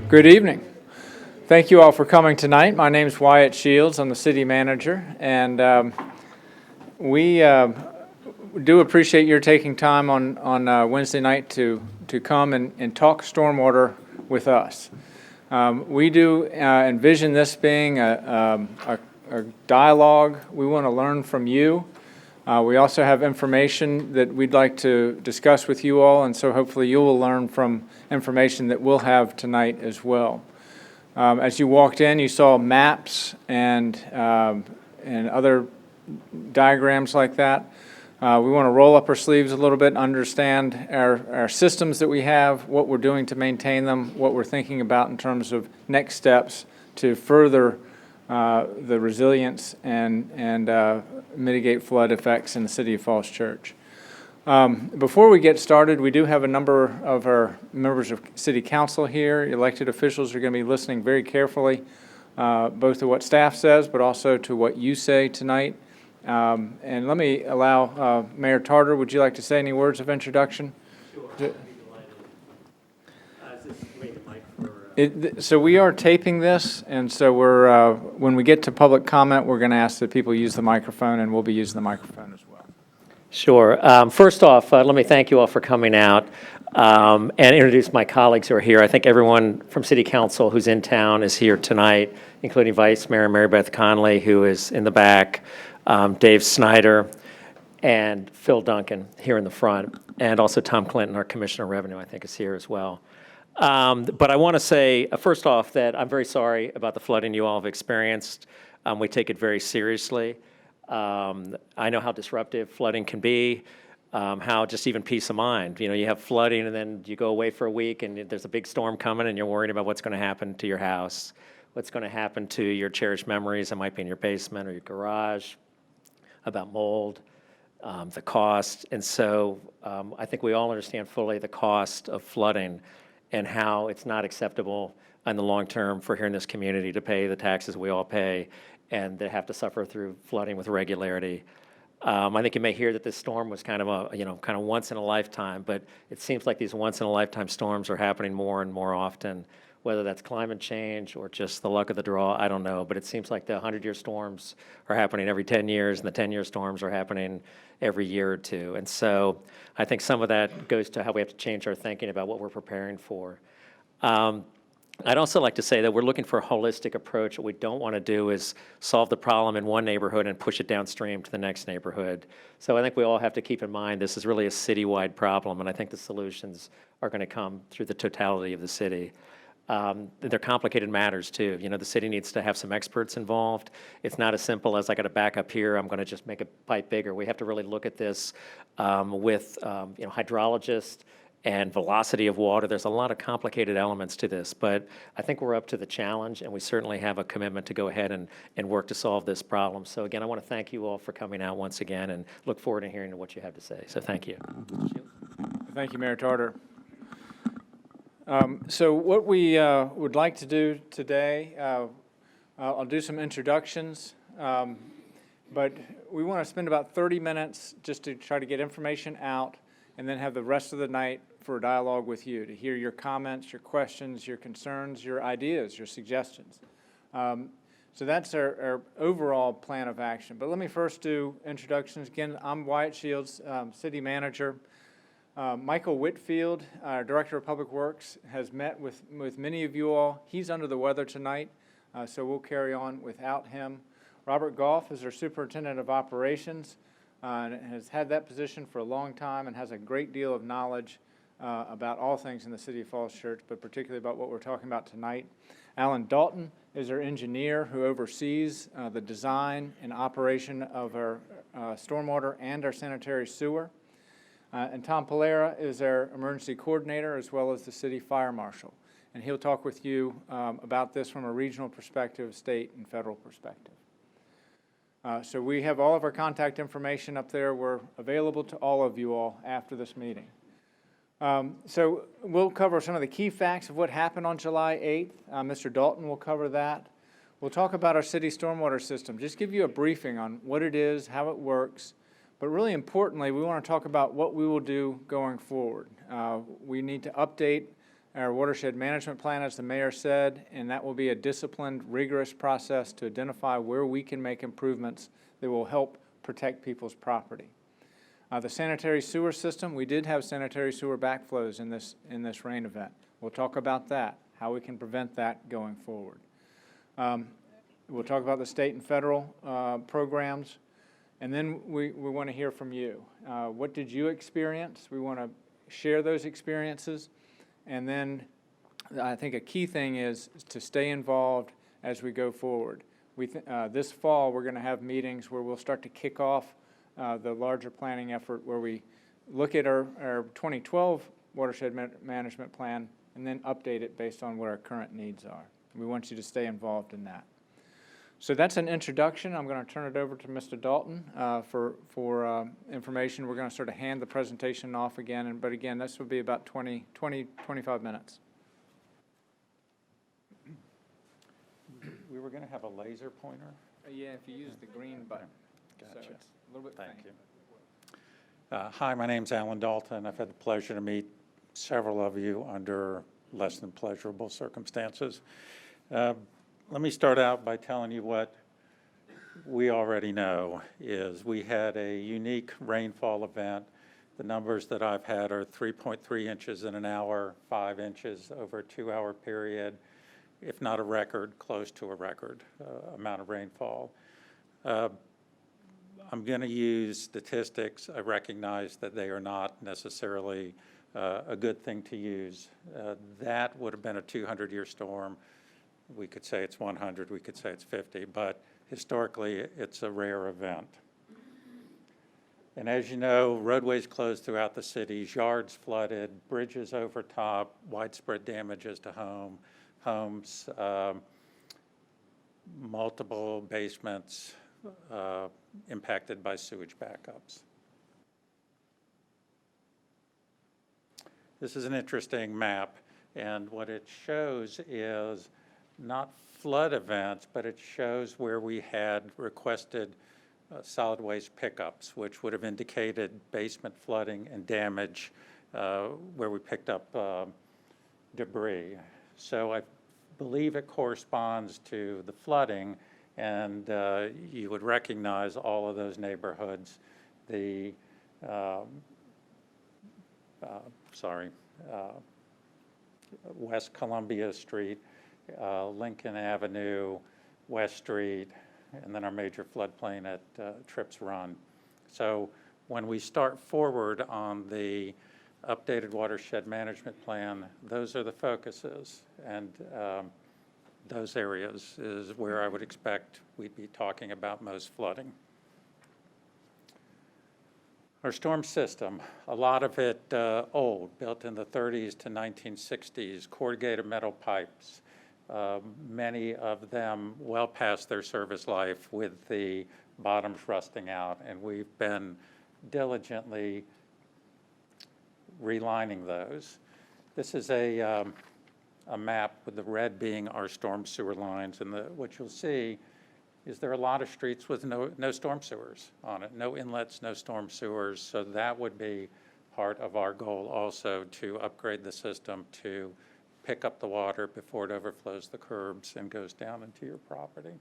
Good evening. Thank you all for coming tonight. My name is Wyatt Shields. I'm the city manager, and we do appreciate your taking time on Wednesday night to come and talk stormwater with us. We do envision this being a dialogue. We want to learn from you. We also have information that we'd like to discuss with you all, and so hopefully you will learn from information that we'll have tonight as well. As you walked in, you saw maps and other diagrams like that. We want to roll up our sleeves a little bit, understand our systems that we have, what we're doing to maintain them, what we're thinking about in terms of next steps to further the resilience and mitigate flood effects in the city of Falls Church. Before we get started, we do have a number of our members of City Council here. Elected officials are going to be listening very carefully, both to what staff says, but also to what you say tonight. And let me allow Mayor Tarter, would you like to say any words of introduction? Sure, I'd be delighted. Is this made the mic for... So we are taping this, and so we're when we get to public comment, we're going to ask that people use the microphone, and we'll be using the microphone as well. Sure. First off, let me thank you all for coming out and introduce my colleagues who are here. I think everyone from City Council who's in town is here tonight, including Vice Mayor Mary Beth Conley, who is in the back, Dave Snyder, and Phil Duncan here in the front, and also Tom Clinton, our Commissioner of Revenue, I think is here as well. But I want to say, first off, that I'm very sorry about the flooding you all have experienced. We take it very seriously. I know how disruptive flooding can be, how just even peace of mind. You know, you have flooding and then you go away for a week and there's a big storm coming and you're worried about what's going to happen to your house, what's going to happen to your cherished memories that might be in your basement or your garage, about mold, the cost. And so I think we all understand fully the cost of flooding and how it's not acceptable in the long term for here in this community to pay the taxes we all pay and they have to suffer through flooding with regularity. I think you may hear that this storm was kind of once in a lifetime, but it seems like these once in a lifetime storms are happening more and more often, whether that's climate change or just the luck of the draw, I don't know. But it seems like the 100-year storms are happening every 10 years and the 10-year storms are happening every year or two. And so I think some of that goes to how we have to change our thinking about what we're preparing for. I'd also like to say that we're looking for a holistic approach. What we don't want to do is solve the problem in one neighborhood and push it downstream to the next neighborhood. So I think we all have to keep in mind this is really a citywide problem, and I think the solutions are going to come through the totality of the city. They're complicated matters too. You know, the city needs to have some experts involved. It's not as simple as I got to back up here, I'm going to just make a pipe bigger. We have to really look at this with hydrologists and velocity of water. There's a lot of complicated elements to this, but I think we're up to the challenge and we certainly have a commitment to go ahead and work to solve this problem. So again, I want to thank you all for coming out once again and look forward to hearing what you have to say. So thank you. Thank you, Mayor Tarter. So what we would like to do today, I'll do some introductions, but we want to spend about 30 minutes just to try to get information out and then have the rest of the night for a dialogue with you, to hear your comments, your questions, your concerns, your ideas, your suggestions. So that's our overall plan of action. But let me first do introductions. Again, I'm Wyatt Shields, City Manager. Michael Whitfield, our Director of Public Works, has met with many of you all. He's under the weather tonight, so we'll carry on without him. Robert Goff is our Superintendent of Operations, and has had that position for a long time and has a great deal of knowledge about all things in the City of Falls Church, but particularly about what we're talking about tonight. Alan Dalton is our engineer who oversees the design and operation of our stormwater and our sanitary sewer. And Tom Polera is our emergency coordinator as well as the city fire marshal. And he'll talk with you about this from a regional perspective, state and federal perspective. So we have all of our contact information up there. We're available to all of you all after this meeting. So we'll cover some of the key facts of what happened on July 8th. Mr. Dalton will cover that. We'll talk about our city stormwater system, just give you a briefing on what it is, how it works, but really importantly, we want to talk about what we will do going forward. We need to update our watershed management plan, as the mayor said, and that will be a disciplined, rigorous process to identify where we can make improvements that will help protect people's property. The sanitary sewer system, we did have sanitary sewer backflows in this rain event. We'll talk about that, how we can prevent that going forward. We'll talk about the state and federal programs, and then we want to hear from you. What did you experience? We want to share those experiences, and then I think a key thing is to stay involved as we go forward. This fall, we're going to have meetings where we'll start to kick off the larger planning effort where we look at our 2012 watershed management plan and then update it based on what our current needs are. We want you to stay involved in that. So that's an introduction. I'm going to turn it over to Mr. Dalton for information. We're going to sort of hand the presentation off again, but again, this will be about 25 minutes. We were going to have a laser pointer. Yeah, if you use the green button. Gotcha. So it's a little bit Thank faint. you. Hi, my name's Alan Dalton. I've had the pleasure to meet several of you under less than pleasurable circumstances. Let me start out by telling you what we already know is we had a unique rainfall event. The numbers that I've had are 3.3 inches in an hour, 5 inches over a 2-hour period, if not a record, close to a record amount of rainfall. I'm going to use statistics. I recognize that they are not necessarily a good thing to use. That would have been a 200-year storm. We could say it's 100, we could say it's 50, but historically it's a rare event. And as you know, roadways closed throughout the city, yards flooded, bridges overtop, widespread damages to homes, multiple basements impacted by sewage backups. This is an interesting map, and what it shows is not flood events, but it shows where we had requested solid waste pickups, which would have indicated basement flooding and damage where we picked up debris. So I believe it corresponds to the flooding, and you would recognize all of those neighborhoods. The West Columbia Street, Lincoln Avenue, West Street, and then our major floodplain at Trips Run. So when we start forward on the updated watershed management plan, those are the focuses, and those areas is where I would expect we'd be talking about most flooding. Our storm system, a lot of it old, built in the 30s to 1960s, corrugated metal pipes, many of them well past their service life with the bottoms rusting out, and we've been diligently relining those. This is a map with the red being our storm sewer lines, and what you'll see is there are a lot of streets with no storm sewers on it, no inlets, no storm sewers, so that would be part of our goal also, to upgrade the system to pick up the water before it overflows the curbs and goes down into your property.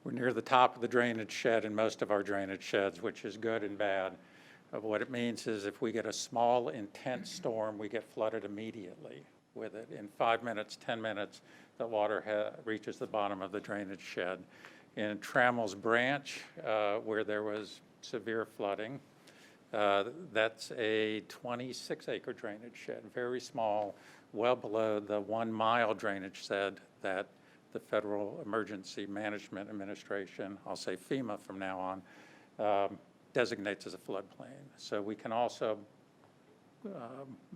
We're near the top of the drainage shed in most of our drainage sheds, which is good and bad. What it means is if we get a small, intense storm, we get flooded immediately with it. In 5 minutes, 10 minutes, the water reaches the bottom of the drainage shed. In Trammell's Branch, where there was severe flooding, that's a 26-acre drainage shed, very small, well below the 1-mile drainage shed that the Federal Emergency Management Administration, I'll say FEMA from now on, designates as a floodplain. So we can also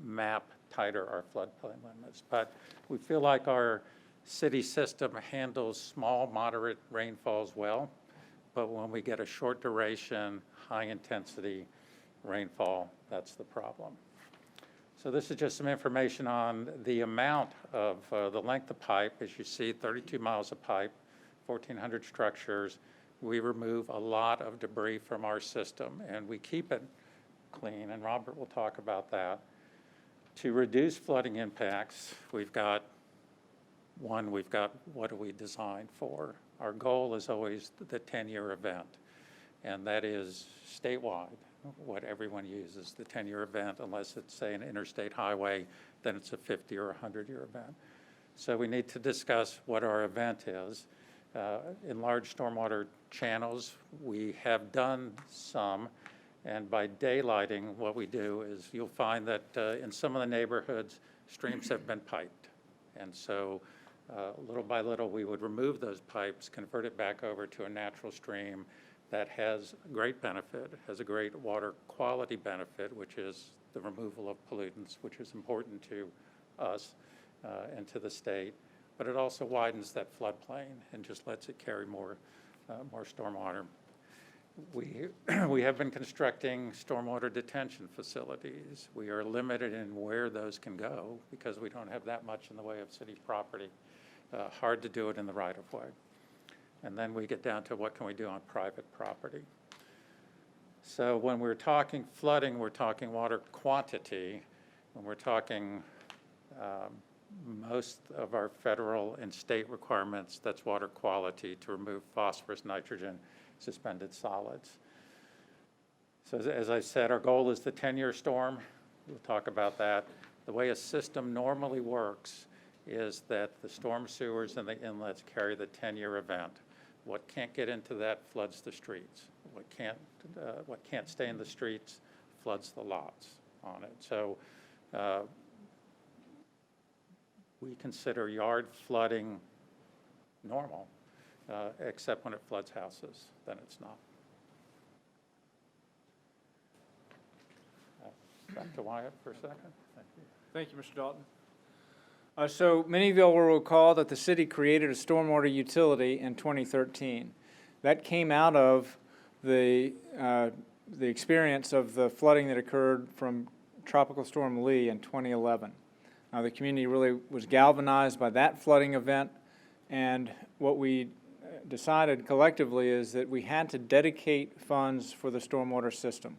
map tighter our floodplain limits. But we feel like our city system handles small, moderate rainfalls well, but when we get a short duration, high intensity rainfall, that's the problem. So this is just some information on the amount of the length of pipe. As you see, 32 miles of pipe, 1,400 structures. We remove a lot of debris from our system, and we keep it clean, and Robert will talk about that. To reduce flooding impacts, we've got what do we design for? Our goal is always the 10-year event, and that is statewide, what everyone uses, the 10-year event, unless it's, say, an interstate highway, then it's a 50 or 100-year event. So we need to discuss what our event is. In large stormwater channels, we have done some, and by daylighting, what we do is you'll find that in some of the neighborhoods, streams have been piped. And so little by little, we would remove those pipes, convert it back over to a natural stream that has great benefit, has a great water quality benefit, which is the removal of pollutants, which is important to us and to the state. But it also widens that floodplain and just lets it carry more stormwater. We have been constructing stormwater detention facilities. We are limited in where those can go because we don't have that much in the way of city property. Hard to do it in the right-of-way. And then we get down to what can we do on private property. So when we're talking flooding, we're talking water quantity. When we're talking most of our federal and state requirements, that's water quality to remove phosphorus, nitrogen, suspended solids. So as I said, our goal is the 10-year storm. We'll talk about that. The way a system normally works is that the storm sewers and the inlets carry the 10-year event. What can't get into that floods the streets. What can't stay in the streets floods the lots on it. So we consider yard flooding normal, except when it floods houses, then it's not. Back to Wyatt for a second. Thank you. Thank you, Mr. Dalton. So many of you will recall that the city created a stormwater utility in 2013. That came out of the experience of the flooding that occurred from Tropical Storm Lee in 2011. The community really was galvanized by that flooding event, and what we decided collectively is that we had to dedicate funds for the stormwater system.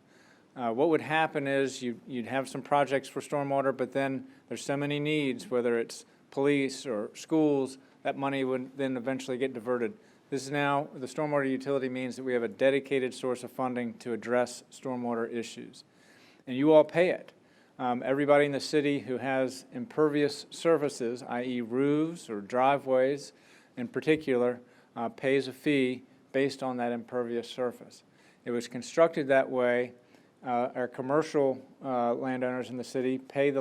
What would happen is you'd have some projects for stormwater, but then there's so many needs, whether it's police or schools, that money would then eventually get diverted. This is now, the stormwater utility means that we have a dedicated source of funding to address stormwater issues. And you all pay it. Everybody in the city who has impervious surfaces, i.e. roofs or driveways in particular, pays a fee based on that impervious surface. It was constructed that way. Our commercial landowners in the city pay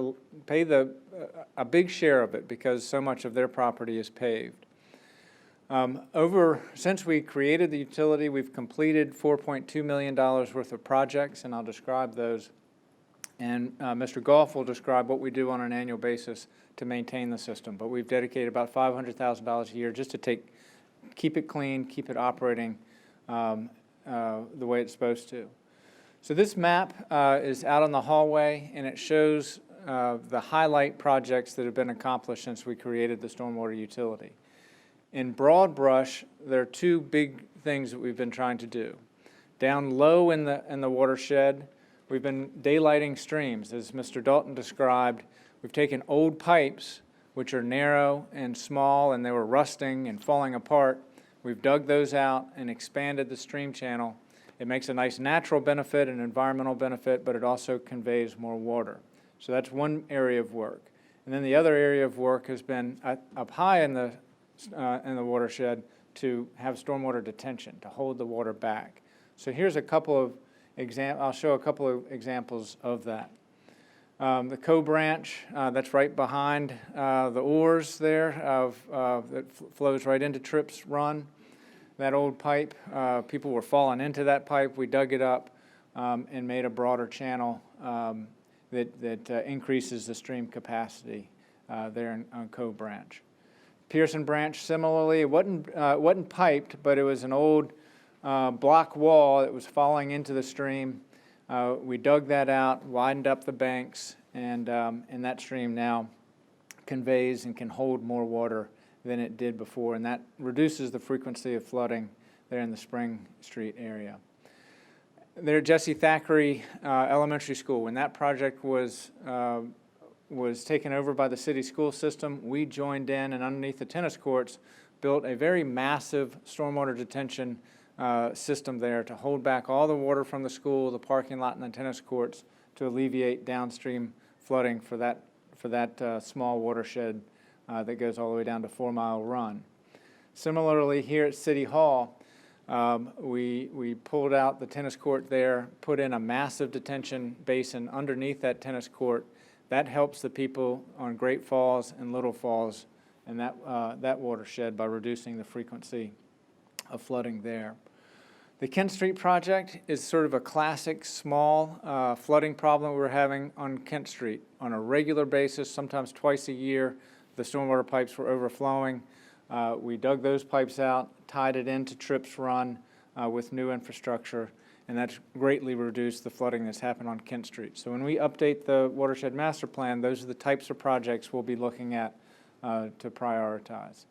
a big share of it because so much of their property is paved. Since we created the utility, we've completed $4.2 million worth of projects, and I'll describe those. And Mr. Goff will describe what we do on an annual basis to maintain the system. But we've dedicated about $500,000 a year just to keep it clean, keep it operating the way it's supposed to. So this map is out on the hallway, and it shows the highlight projects that have been accomplished since we created the stormwater utility. In broad brush, there are two big things that we've been trying to do. Down low in the watershed, we've been daylighting streams. As Mr. Dalton described, we've taken old pipes, which are narrow and small, and they were rusting and falling apart. We've dug those out and expanded the stream channel. It makes a nice natural benefit and environmental benefit, but it also conveys more water. So that's one area of work. And then the other area of work has been up high in the watershed to have stormwater detention, to hold the water back. So here's a couple of I'll show a couple of examples of that. The Co-Branch, that's right behind the oars there that flows right into Tripp's Run. That old pipe, people were falling into that pipe. We dug it up and made a broader channel that increases the stream capacity there on Co-Branch. Pearson Branch, similarly, it wasn't piped, but it was an old block wall that was falling into the stream. We dug that out, widened up the banks, and that stream now conveys and can hold more water than it did before, and that reduces the frequency of flooding there in the Spring Street area. There at Jessie Thackery Elementary School, when that project was was taken over by the city school system, we joined in and underneath the tennis courts, built a very massive stormwater detention system there to hold back all the water from the school, the parking lot, and the tennis courts to alleviate downstream flooding for that small watershed that goes all the way down to 4 Mile Run. Similarly, here at City Hall, we pulled out the tennis court there, put in a massive detention basin underneath that tennis court. That helps the people on Great Falls and Little Falls and that watershed by reducing the frequency of flooding there. The Kent Street project is sort of a classic small flooding problem we're having on Kent Street on a regular basis, sometimes twice a year. The stormwater pipes were overflowing. We dug those pipes out, tied it into Tripp's Run with new infrastructure, and that's greatly reduced the flooding that's happened on Kent Street. So when we update the Watershed Master Plan, those are the types of projects we'll be looking at to prioritize.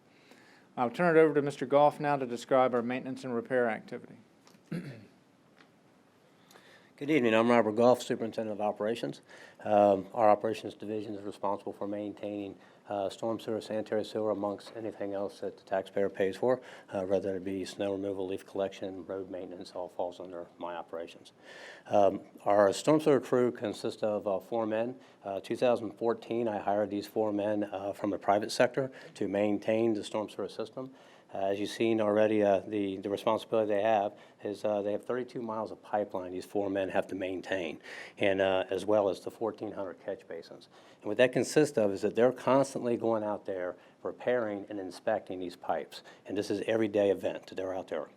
I'll turn it over to Mr. Goff now to describe our maintenance and repair activity. Good evening. I'm Robert Goff, Superintendent of Operations. Our Operations Division is responsible for maintaining storm sewer, sanitary sewer, amongst anything else that the taxpayer pays for, whether it be snow removal, leaf collection, road maintenance, all falls under my operations. Our storm sewer crew consists of 4 men. 2014, I hired these 4 men from the private sector to maintain the storm sewer system. As you've seen already, the responsibility they have is they have 32 miles of pipeline these 4 men have to maintain, and as well as the 1,400 catch basins. And what that consists of is that they're constantly going out there repairing and inspecting these pipes, and this is an everyday event that they're out there.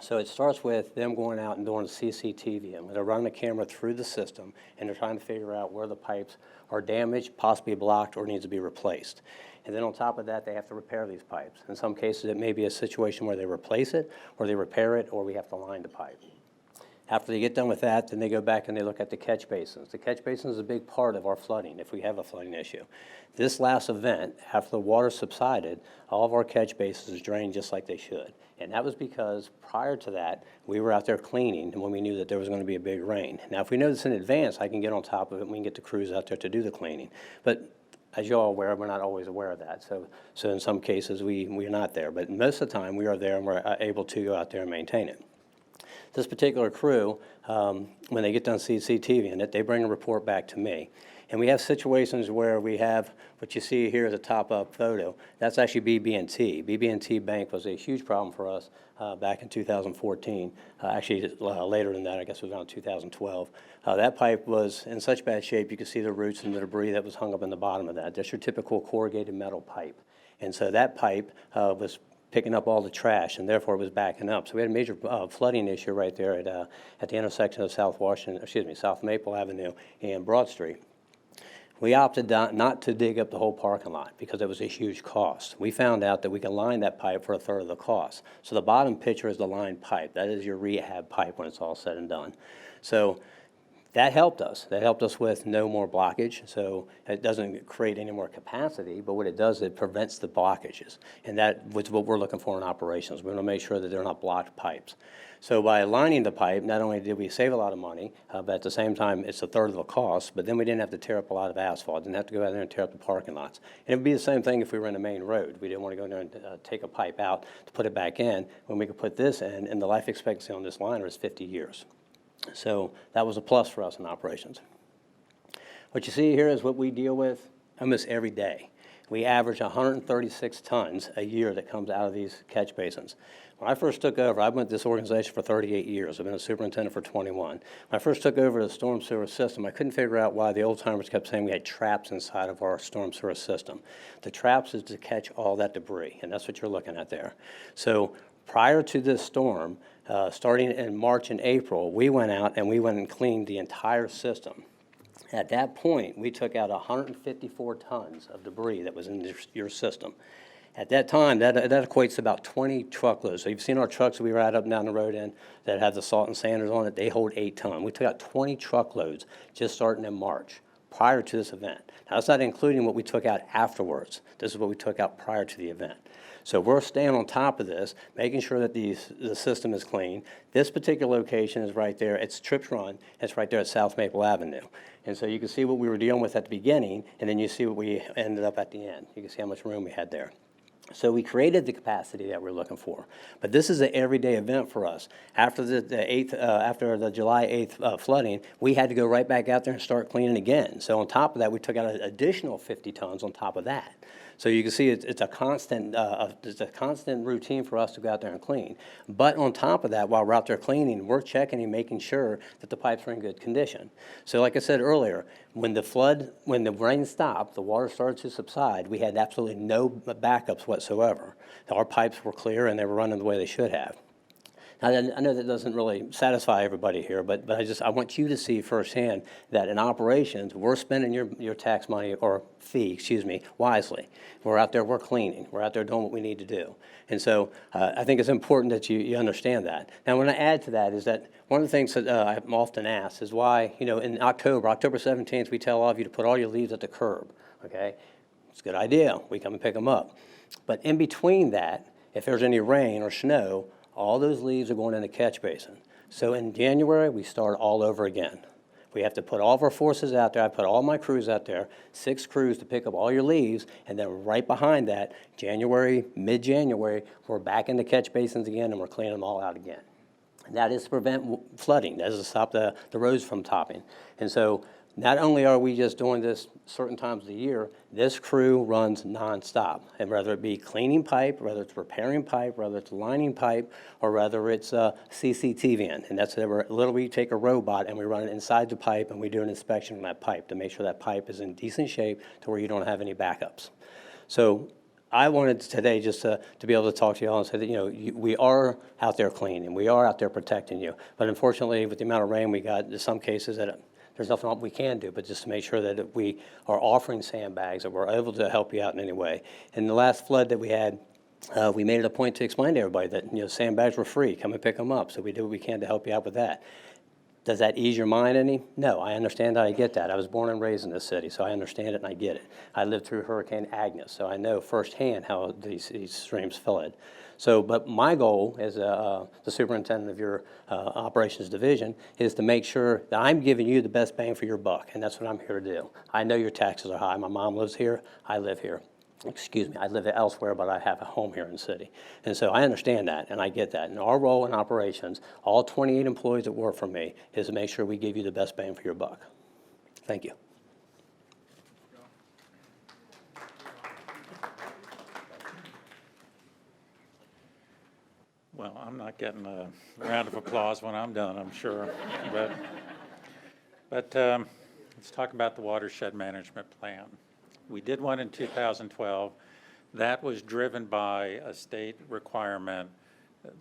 So it starts with them going out and doing CCTV, and they're running the camera through the system, and they're trying to figure out where the pipes are damaged, possibly blocked, or needs to be replaced. And then on top of that, they have to repair these pipes. In some cases, it may be a situation where they replace it, or they repair it, or we have to line the pipe. After they get done with that, then they go back and they look at the catch basins. The catch basin is a big part of our flooding if we have a flooding issue. This last event, after the water subsided, all of our catch basins drained just like they should. And that was because prior to that, we were out there cleaning when we knew that there was going to be a big rain. Now, if we know this in advance, I can get on top of it and we can get the crews out there to do the cleaning. But as you're all aware, we're not always aware of that. So in some cases, we're not there. But most of the time, we are there and we're able to go out there and maintain it. This particular crew, when they get done CCTV in it, they bring a report back to me. And we have situations where we have what you see here as a top-up photo. That's actually BB&T. BB&T Bank was a huge problem for us back in 2014. Actually, later than that, I guess it was around 2012. That pipe was in such bad shape, you could see the roots and the debris that was hung up in the bottom of that. That's your typical corrugated metal pipe. And so that pipe was picking up all the trash, and therefore it was backing up. So we had a major flooding issue right there at the intersection of South Maple Avenue and Broad Street. We opted not to dig up the whole parking lot because it was a huge cost. We found out that we can line that pipe for 1/3 of the cost. So the bottom picture is the lined pipe. That is your rehab pipe when it's all said and done. So that helped us. That helped us with no more blockage. So it doesn't create any more capacity, but what it does, it prevents the blockages. And that was what we're looking for in operations. We want to make sure that they're not blocked pipes. So by lining the pipe, not only did we save a lot of money, but at the same time, it's 1/3 of the cost, but then we didn't have to tear up a lot of asphalt. Didn't have to go out there and tear up the parking lots. And it would be the same thing if we were in the main road. We didn't want to go in there and take a pipe out to put it back in when we could put this in, and the life expectancy on this liner is 50 years. So that was a plus for us in operations. What you see here is what we deal with almost every day. We average 136 tons a year that comes out of these catch basins. When I first took over, I've been with this organization for 38 years. I've been a superintendent for 21. When I first took over the storm sewer system, I couldn't figure out why the old timers kept saying we had traps inside of our storm sewer system. The traps is to catch all that debris, and that's what you're looking at there. So prior to this storm, starting in March and April, we went out and cleaned the entire system. At that point, we took out 154 tons of debris that was in your system. At that time, that equates to about 20 truckloads. So you've seen our trucks that we ride up and down the road in that have the salt and sanders on it. They hold 8 tons. We took out 20 truckloads just starting in March. prior to this event. Now, that's not including what we took out afterwards. This is what we took out prior to the event. So we're staying on top of this, making sure that the system is clean. This particular location is right there. It's Trips Run. It's right there at South Maple Avenue. And so you can see what we were dealing with at the beginning, and then you see what we ended up at the end. You can see how much room we had there. So we created the capacity that we're looking for. But this is an everyday event for us. After after the July 8th flooding, we had to go right back out there and start cleaning again. So on top of that, we took out an additional 50 tons on top of that. So you can see it's a constant routine for us to go out there and clean. But on top of that, while we're out there cleaning, we're checking and making sure that the pipes are in good condition. So like I said earlier, when the rain stopped, the water started to subside, we had absolutely no backups whatsoever. Our pipes were clear and they were running the way they should have. Now, I know that doesn't really satisfy everybody here, but I want you to see firsthand that in operations, we're spending your tax money, or fee, excuse me, wisely. We're out there, we're cleaning. We're out there doing what we need to do. And so I think it's important that you understand that. Now, when I add to that is that one of the things that I'm often asked is why, in October 17th, we tell all of you to put all your leaves at the curb, okay? It's a good idea. We come and pick them up. But in between that, if there's any rain or snow, all those leaves are going in the catch basin. So in January, we start all over again. We have to put all of our forces out there. I put all my crews out there, 6 crews to pick up all your leaves, and then right behind that, mid-January, we're back in the catch basins again and we're cleaning them all out again. And that is to prevent flooding. That is to stop the roads from topping. And so not only are we just doing this certain times of the year, this crew runs nonstop. And whether it be cleaning pipe, whether it's repairing pipe, whether it's lining pipe, or whether it's CCTVing. And that's literally we take a robot and we run it inside the pipe and we do an inspection on that pipe to make sure that pipe is in decent shape to where you don't have any backups. So I wanted today just to be able to talk to you all and say that, we are out there cleaning, we are out there protecting you. But unfortunately, with the amount of rain we got, in some cases that there's nothing we can do, but just to make sure that we are offering sandbags, that we're able to help you out in any way. In the last flood that we had, we made it a point to explain to everybody that sandbags were free. Come and pick them up. So we do what we can to help you out with that. Does that ease your mind any? No, I understand that. I get that. I was born and raised in this city, so I understand it and I get it. I lived through Hurricane Agnes, so I know firsthand how these streams flood. So, but my goal as the superintendent of your operations division is to make sure that I'm giving you the best bang for your buck, and that's what I'm here to do. I know your taxes are high. My mom lives here. I live here. Excuse me, I live elsewhere, but I have a home here in the city. And so I understand that, and I get that. And our role in operations, all 28 employees that work for me, is to make sure we give you the best bang for your buck. Thank you. Well, I'm not getting a round of applause when I'm done, I'm sure. But let's talk about the Watershed Management Plan. We did one in 2012. That was driven by a state requirement.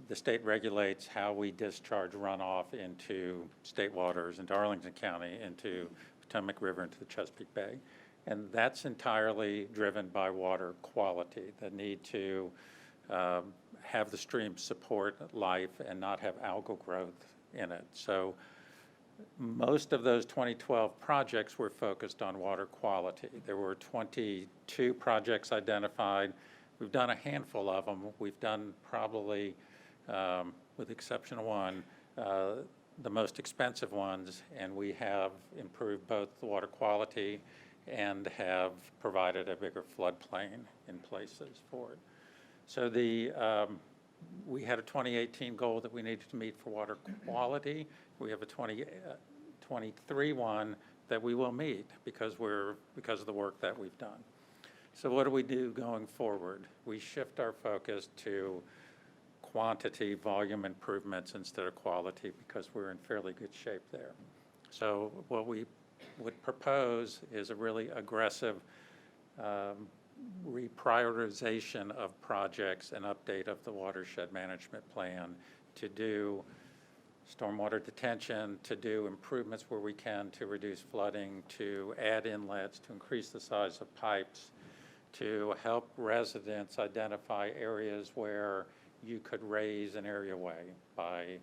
The state regulates how we discharge runoff into state waters, into Arlington County, into Potomac River, into the Chesapeake Bay. And that's entirely driven by water quality, the need to have the stream support life and not have algal growth in it. So most of those 2012 projects were focused on water quality. There were 22 projects identified. We've done a handful of them. We've done probably, with the exception of one, the most expensive ones, and we have improved both the water quality and have provided a bigger floodplain in places for it. So we had a 2018 goal that we needed to meet for water quality. We have a 2023 one that we will meet because of the work that we've done. So what do we do going forward? We shift our focus to quantity, volume improvements instead of quality because we're in fairly good shape there. So what we would propose is a really aggressive reprioritization of projects and update of the watershed management plan to do stormwater detention, to do improvements where we can to reduce flooding, to add inlets, to increase the size of pipes, to help residents identify areas where you could raise an areaway by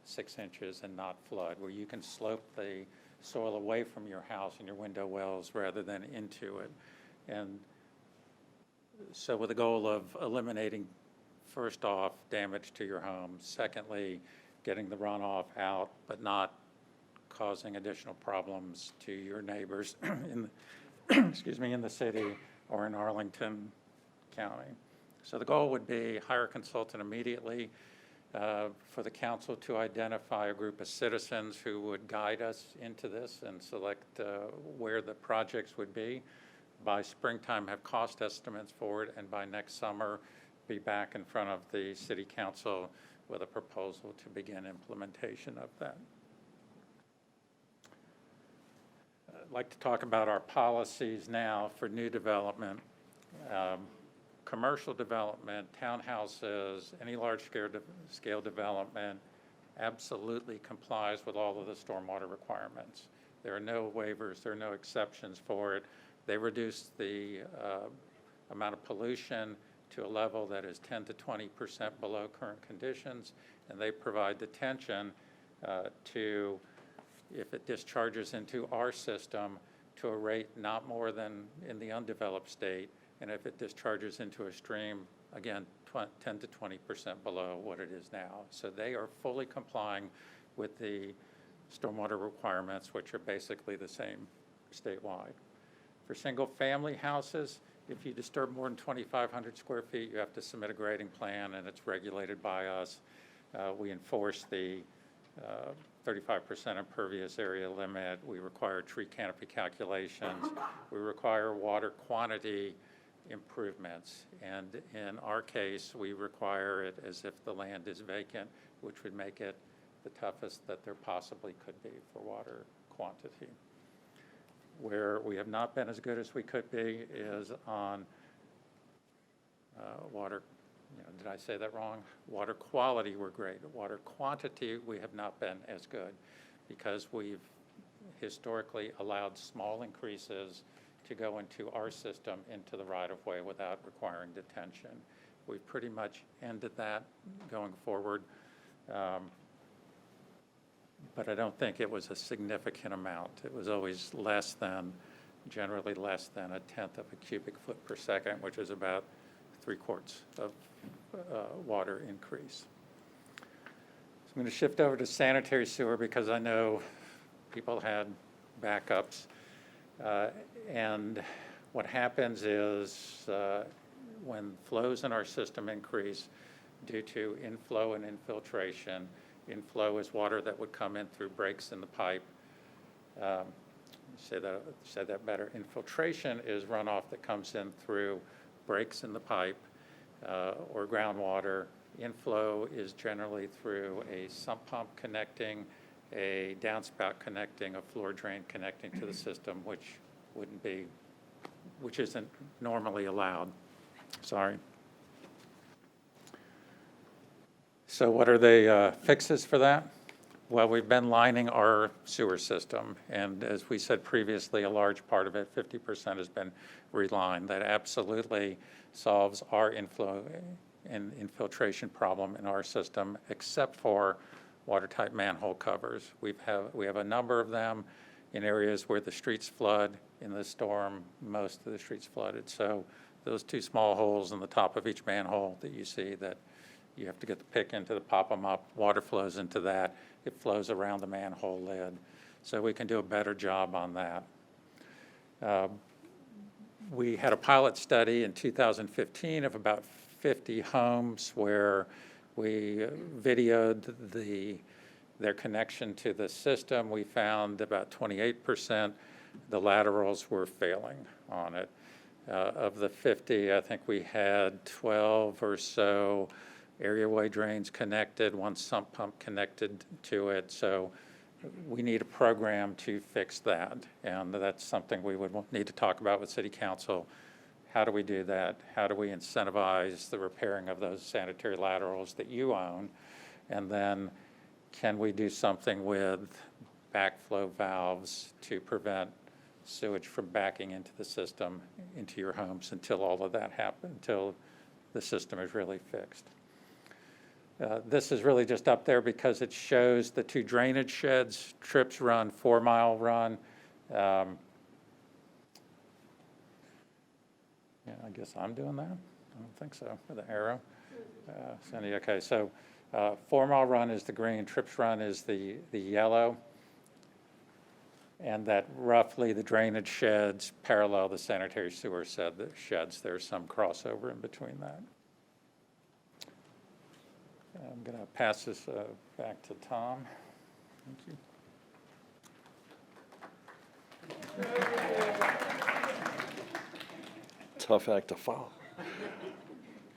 6 inches and not flood, where you can slope the soil away from your house and your window wells rather than into it. And so with the goal of eliminating, first off, damage to your home, secondly, getting the runoff out, but not causing additional problems to your neighbors in, in the city or in Arlington County. So the goal would be hire a consultant immediately, for the council to identify a group of citizens who would guide us into this and select where the projects would be. By springtime, have cost estimates for it, and by next summer, be back in front of the city council with a proposal to begin implementation of that. I'd like to talk about our policies now for new development. Commercial development, townhouses, any large-scale development absolutely complies with all of the stormwater requirements. There are no waivers, there are no exceptions for it. They reduce the amount of pollution to a level that is 10 to 20% below current conditions, and they provide detention to, if it discharges into our system, to a rate not more than in the undeveloped state. And if it discharges into a stream, again, 10 to 20% below what it is now. So they are fully complying with the stormwater requirements, which are basically the same statewide. For single-family houses, if you disturb more than 2,500 square feet, you have to submit a grading plan, and it's regulated by us. We enforce the 35% impervious area limit. We require tree canopy calculations. We require water quantity improvements, and in our case, we require it as if the land is vacant, which would make it the toughest that there possibly could be for water quantity. Where we have not been as good as we could be is on water, did I say that wrong? Water quality, we're great. Water quantity, we have not been as good because we've historically allowed small increases to go into our system into the right-of-way without requiring detention. We've pretty much ended that going forward, but I don't think it was a significant amount. It was always generally less than 1/10 of a cubic foot per second, which is about 3/4 of water increase. So I'm going to shift over to sanitary sewer because I know people had backups. And what happens is when flows in our system increase due to inflow and infiltration, inflow is water that would come in through breaks in the pipe. Say that better. Infiltration is runoff that comes in through breaks in the pipe or groundwater. Inflow is generally through a sump pump connecting, a downspout connecting, a floor drain connecting to the system, which isn't normally allowed. Sorry. So what are the fixes for that? Well, we've been lining our sewer system, and as we said previously, a large part of it, 50%, has been relined. That absolutely solves our inflow and infiltration problem in our system, except for watertight manhole covers. We have a number of them in areas where the streets flood. In the storm, most of the streets flooded. So those two small holes in the top of each manhole that you see that you have to get the pick into to pop them up, water flows into that. It flows around the manhole lid. So we can do a better job on that. We had a pilot study in 2015 of about 50 homes where we videoed their connection to the system. We found about 28% the laterals were failing on it. Of the 50, I think we had 12 or so areaway drains connected, one sump pump connected to it. So we need a program to fix that. And that's something we would need to talk about with City Council. How do we do that? How do we incentivize the repairing of those sanitary laterals that you own? And then can we do something with backflow valves to prevent sewage from backing into the system, into your homes, until all of that happens, until the system is really fixed? This is really just up there because it shows the 2 drainage sheds, trips run, 4-mile run. Yeah, I guess I'm doing that? I don't think so, with the arrow. Cindy, okay, so 4-mile run is the green, trips run is the yellow. And that roughly the drainage sheds parallel the sanitary sewer sheds. There's some crossover in between that. I'm going to pass this back to Tom. Thank you. Tough act to follow.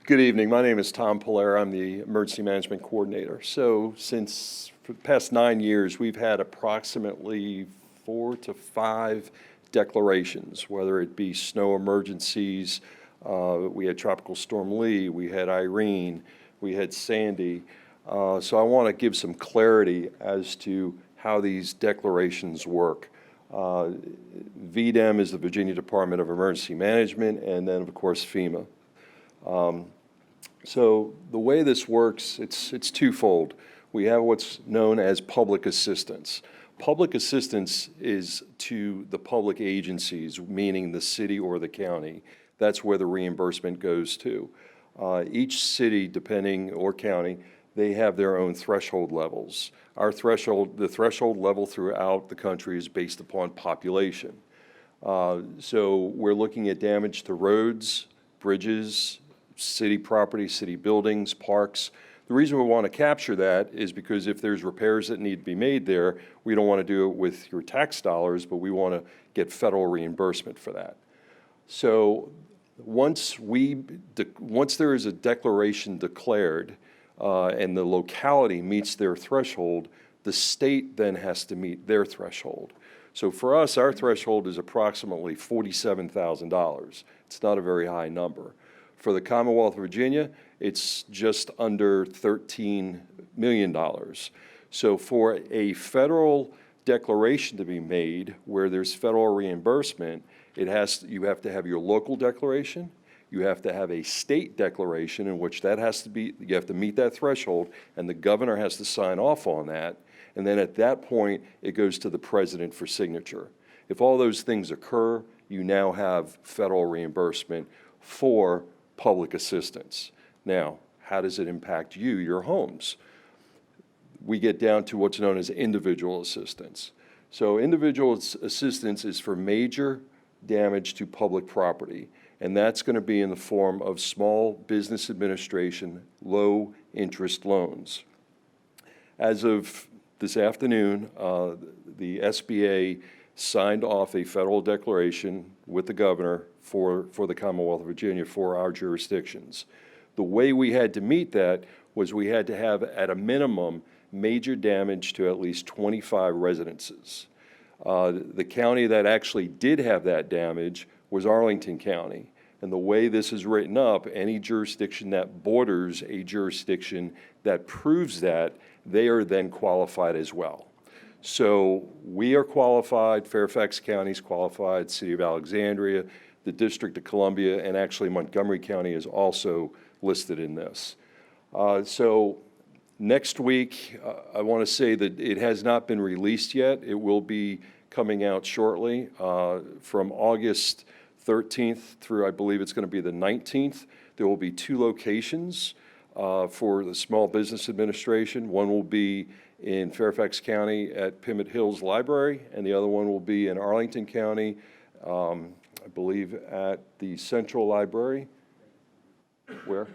Good evening. My name is Tom Polaire. I'm the Emergency Management Coordinator. So since for the past 9 years, we've had approximately 4 to 5 declarations, whether it be snow emergencies. We had Tropical Storm Lee, we had Irene, we had Sandy. So I want to give some clarity as to how these declarations work. VDEM is the Virginia Department of Emergency Management, and then, of course, FEMA. So the way this works, it's twofold. We have what's known as public assistance. Public assistance is to the public agencies, meaning the city or the county. That's where the reimbursement goes to. Each city, depending, or county, they have their own threshold levels. Our threshold, the threshold level throughout the country is based upon population. So we're looking at damage to roads, bridges, city property, city buildings, parks. The reason we want to capture that is because if there's repairs that need to be made there, we don't want to do it with your tax dollars, but we want to get federal reimbursement for that. So once there is a declaration declared and the locality meets their threshold, the state then has to meet their threshold. So for us, our threshold is approximately $47,000. It's not a very high number. For the Commonwealth of Virginia, it's just under $13 million. So for a federal declaration to be made where there's federal reimbursement, you have to have your local declaration, you have to have a state declaration in which that has to be, you have to meet that threshold, and the governor has to sign off on that. And then at that point, it goes to the president for signature. If all those things occur, you now have federal reimbursement for public assistance. Now, how does it impact you, your homes? We get down to what's known as individual assistance. So individual assistance is for major damage to public property, and that's going to be in the form of small business administration, low interest loans. As of this afternoon, the SBA signed off a federal declaration with the governor for the Commonwealth of Virginia for our jurisdictions. The way we had to meet that was we had to have, at a minimum, major damage to at least 25 residences. The county that actually did have that damage was Arlington County. And the way this is written up, any jurisdiction that borders a jurisdiction that proves that, they are then qualified as well. So we are qualified, Fairfax County is qualified, City of Alexandria, the District of Columbia, and actually Montgomery County is also listed in this. So next week, I want to say that it has not been released yet. It will be coming out shortly. From August 13th through, I believe it's going to be the 19th, there will be 2 locations for the Small Business Administration. One will be in Fairfax County at Pimmit Hills Library, and the other one will be in Arlington County, I believe at the Central Library. Where?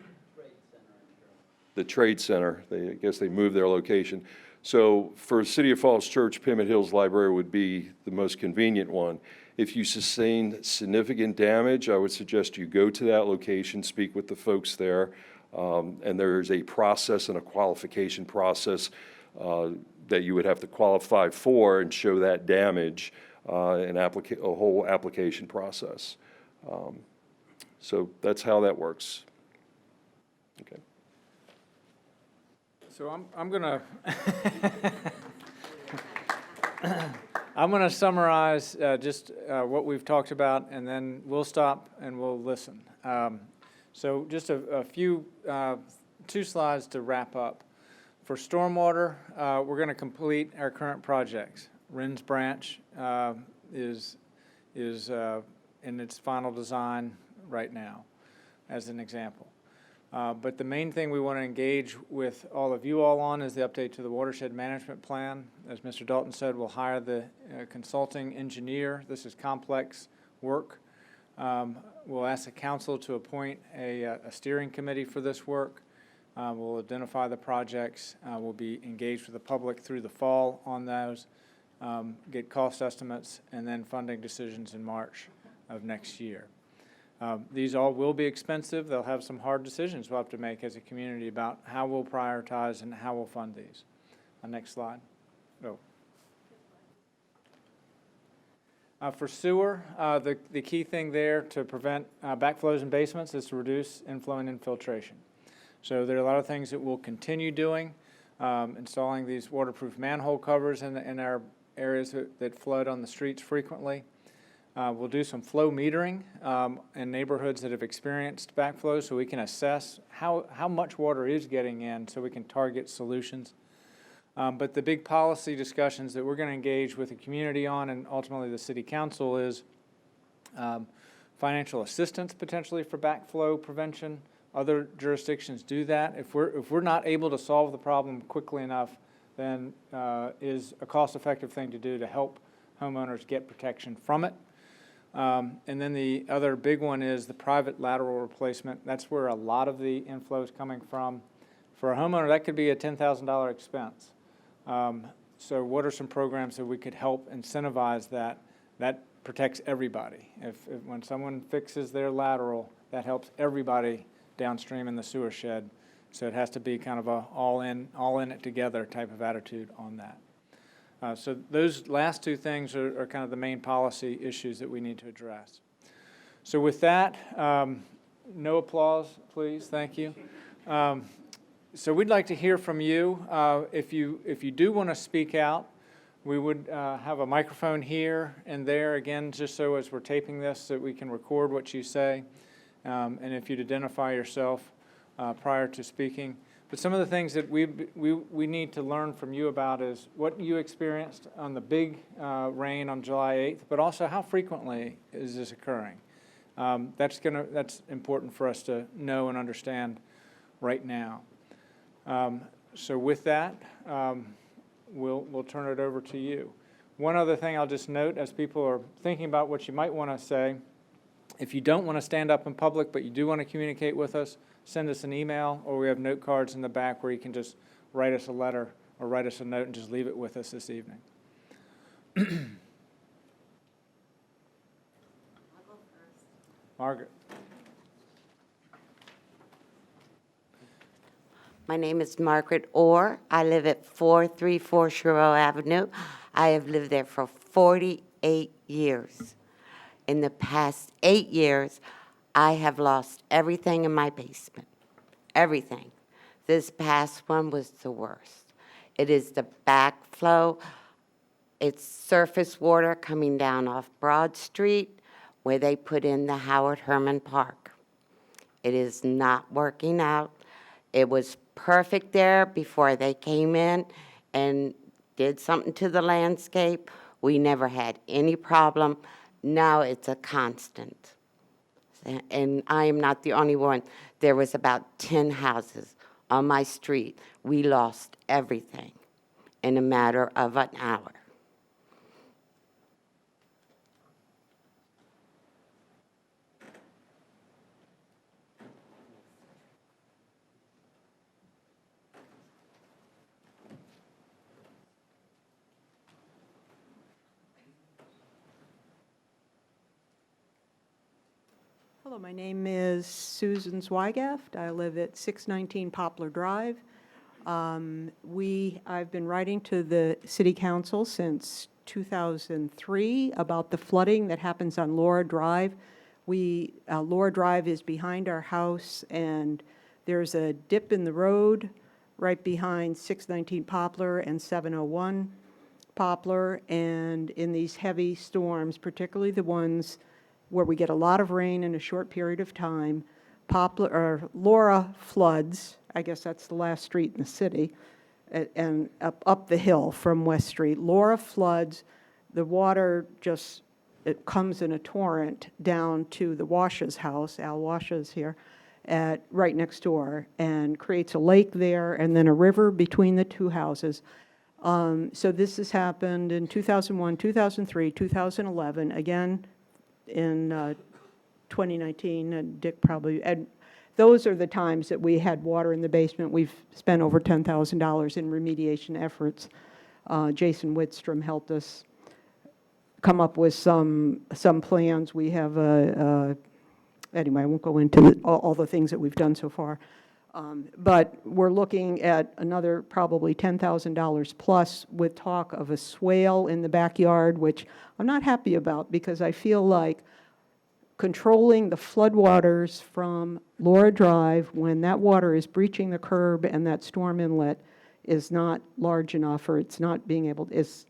The Trade Center. I guess they moved their location. So for City of Falls Church, Pimmit Hills Library would be the most convenient one. If you sustain significant damage, I would suggest you go to that location, speak with the folks there, and there's a process and a qualification process that you would have to qualify for and show that damage, a whole application process. So that's how that works. Okay. So I'm gonna I'm gonna summarize just what we've talked about, and then we'll stop and we'll listen. So just a few two slides to wrap up. For stormwater, we're going to complete our current projects. Wrens Branch is in its final design right now, as an example. But the main thing we want to engage with all of you all on is the update to the watershed management plan. As Mr. Dalton said, we'll hire the consulting engineer. This is complex work. We'll ask the council to appoint a steering committee for this work. We'll identify the projects. We'll be engaged with the public through the fall on those, get cost estimates, and then funding decisions in March of next year. These all will be expensive. They'll have some hard decisions we'll have to make as a community about how we'll prioritize and how we'll fund these. Next slide. For sewer, the key thing there to prevent backflows in basements is to reduce inflow and infiltration. So there are a lot of things that we'll continue doing, installing these waterproof manhole covers in our areas that flood on the streets frequently. We'll do some flow metering in neighborhoods that have experienced backflows so we can assess how much water is getting in so we can target solutions. But the big policy discussions that we're going to engage with the community on and ultimately the city council is financial assistance potentially for backflow prevention. Other jurisdictions do that. If we're not able to solve the problem quickly enough, then is a cost-effective thing to do to help homeowners get protection from it. And then the other big one is the private lateral replacement. That's where a lot of the inflow is coming from. For a homeowner, that could be a $10,000 expense. So what are some programs that we could help incentivize that? That protects everybody. If when someone fixes their lateral, that helps everybody downstream in the sewer shed. So it has to be kind of a all in it together type of attitude on that. So those last two things are kind of the main policy issues that we need to address. So with that, no applause, please. Thank you. So we'd like to hear from you. If you do want to speak out, we would have a microphone here and there, again, just so as we're taping this that we can record what you say. And if you'd identify yourself prior to speaking. But some of the things that we need to learn from you about is what you experienced on the big rain on July 8th, but also how frequently is this occurring? That's important for us to know and understand right now. So with that, we'll turn it over to you. One other thing I'll just note as people are thinking about what you might want to say, if you don't want to stand up in public but you do want to communicate with us, send us an email, or we have note cards in the back where you can just write us a letter or write us a note and just leave it with us this evening. I'll go first. Margaret. My name is Margaret Orr. I live at 434 Shiro Avenue. I have lived there for 48 years. In the past 8 years, I have lost everything in my basement, everything. This past one was the worst. It is the backflow. It's surface water coming down off Broad Street where they put in the Howard Herman Park. It is not working out. It was perfect there before they came in and did something to the landscape. We never had any problem. Now it's a constant. And I am not the only one. There was about 10 houses on my street. We lost everything in a matter of an hour. Hello, my name is Susan Zweigaft. I live at 619 Poplar Drive. I've been writing to the City Council since 2003 about the flooding that happens on Laura Drive. Laura Drive is behind our house, and there's a dip in the road right behind 619 Poplar and 701 Poplar, and in these heavy storms, particularly the ones where we get a lot of rain in a short period of time, Laura floods, I guess that's the last street in the city, and up the hill from West Street. Laura floods, the water just, it comes in a torrent down to the Washa's house, Al Washa's here, right next door, and creates a lake there and then a river between the two houses. So this has happened in 2001, 2003, 2011, again in 2019, and Dick probably, and those are the times that we had water in the basement. We've spent over $10,000 in remediation efforts. Jason Whitstrom helped us come up with some plans. We have anyway, I won't go into all the things that we've done so far. But we're looking at another probably $10,000 plus with talk of a swale in the backyard, which I'm not happy about because I feel like controlling the floodwaters from Laura Drive when that water is breaching the curb and that storm inlet is not large enough, or it's not being able to, is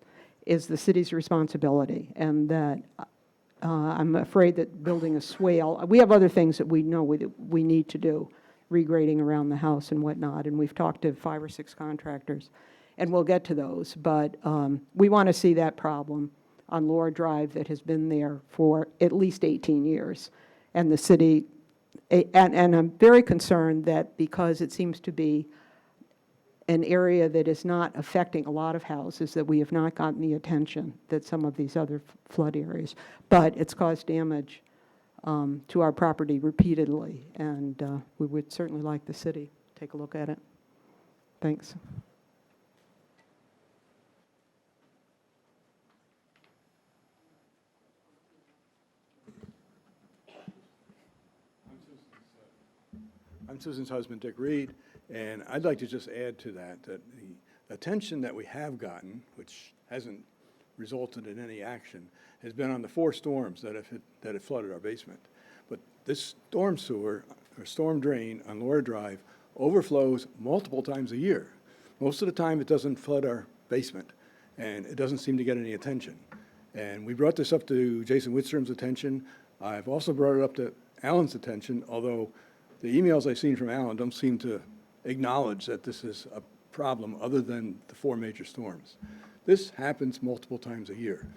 the city's responsibility. And that I'm afraid that building a swale, we have other things that we know we need to do, regrading around the house and whatnot, and we've talked to 5 or 6 contractors, and we'll get to those, but we want to see that problem on Laura Drive that has been there for at least 18 years, and the city, and I'm very concerned that because it seems to be an area that is not affecting a lot of houses, that we have not gotten the attention that some of these other flood areas, but it's caused damage to our property repeatedly, and we would certainly like the city to take a look at it. Thanks. I'm Susan's husband, Dick Reed, and I'd like to just add to that the attention that we have gotten, which hasn't resulted in any action, has been on the 4 storms that have flooded our basement. But this storm sewer, or storm drain on Laura Drive, overflows multiple times a year. Most of the time, it doesn't flood our basement, and it doesn't seem to get any attention. And we brought this up to Jason Whitstrom's attention. I've also brought it up to Alan's attention, although the emails I've seen from Alan don't seem to acknowledge that this is a problem other than the 4 major storms. This happens multiple times a year.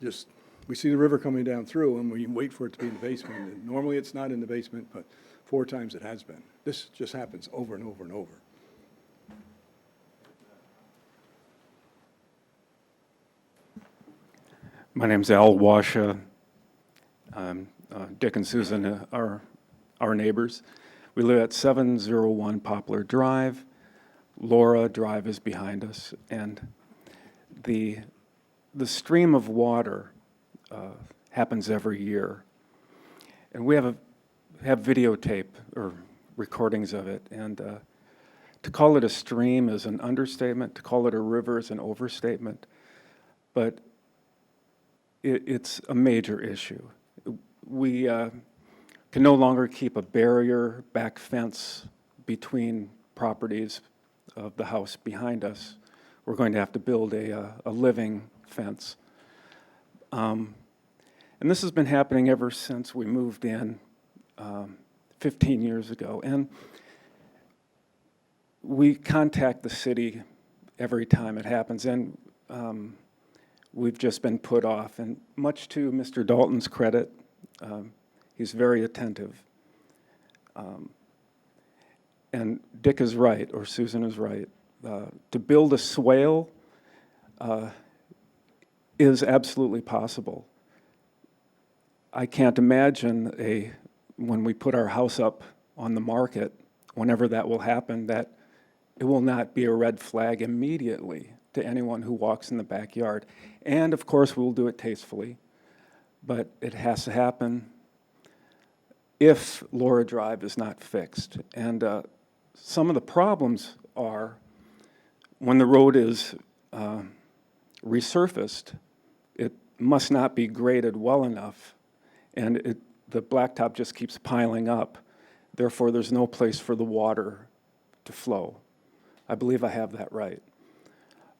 Just, we see the river coming down through and we wait for it to be in the basement. And normally it's not in the basement, but 4 times it has been. This just happens over and over and over. My name's Al Washa. Dick and Susan are our neighbors. We live at 701 Poplar Drive. Laura Drive is behind us, and the stream of water happens every year. And we have videotape or recordings of it, and to call it a stream is an understatement, to call it a river is an overstatement, but it's a major issue. We can no longer keep a barrier back fence between properties of the house behind us. We're going to have to build a living fence. And this has been happening ever since we moved in 15 years ago. And we contact the city every time it happens, and we've just been put off. And much to Mr. Dalton's credit, he's very attentive. And Dick is right, or Susan is right. To build a swale is absolutely possible. I can't imagine when we put our house up on the market, whenever that will happen, that it will not be a red flag immediately to anyone who walks in the backyard. And of course, we'll do it tastefully, but it has to happen if Laura Drive is not fixed. And some of the problems are when the road is resurfaced, it must not be graded well enough, and the blacktop just keeps piling up. Therefore, there's no place for the water to flow. I believe I have that right.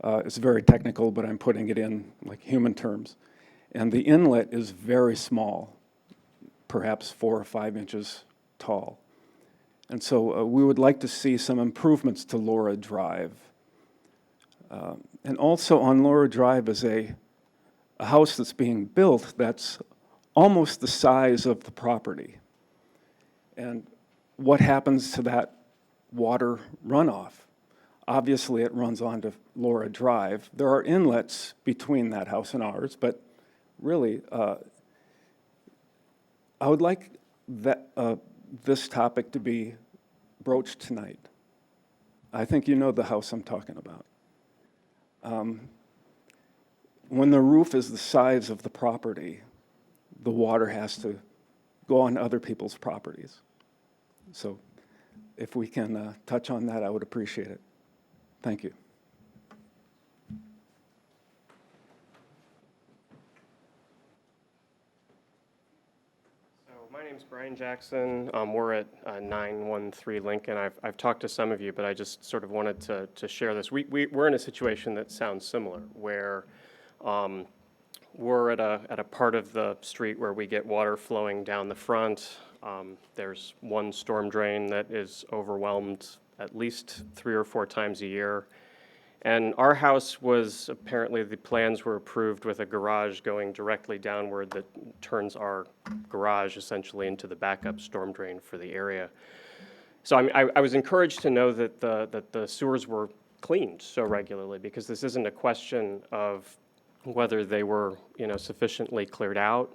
It's very technical, but I'm putting it in like human terms. And the inlet is very small, perhaps 4 or 5 inches tall. And so we would like to see some improvements to Laura Drive. And also on Laura Drive is a house that's being built that's almost the size of the property. And what happens to that water runoff? Obviously, it runs onto Laura Drive. There are inlets between that house and ours, but really, I would like that, this topic to be broached tonight. I think you know the house I'm talking about. When the roof is the size of the property, the water has to go on other people's properties. So if we can touch on that, I would appreciate it. Thank you. So my name's Brian Jackson. We're at 913 Lincoln. I've talked to some of you, but I just sort of wanted to share this. We're in a situation that sounds similar, where we're at a part of the street where we get water flowing down the front. There's one storm drain that is overwhelmed at least 3 or 4 times a year. And our house was, apparently the plans were approved with a garage going directly downward that turns our garage essentially into the backup storm drain for the area. So I was encouraged to know that the sewers were cleaned so regularly, because this isn't a question of whether they were, sufficiently cleared out.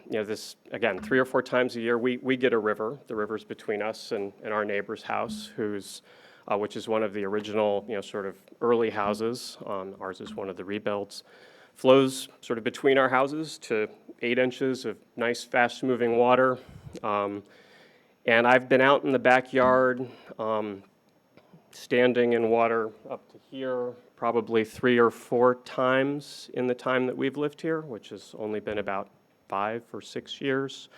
This, again, 3 or 4 times a year, we get a river. The river's between us and our neighbor's house, which is one of the original, sort of early houses. Ours is one of the rebuilds. Flows sort of between our houses to 8 inches of nice, fast-moving water. And I've been out in the backyard, standing in water up to here, probably 3 or 4 times in the time that we've lived here, which has only been about 5 or 6 years.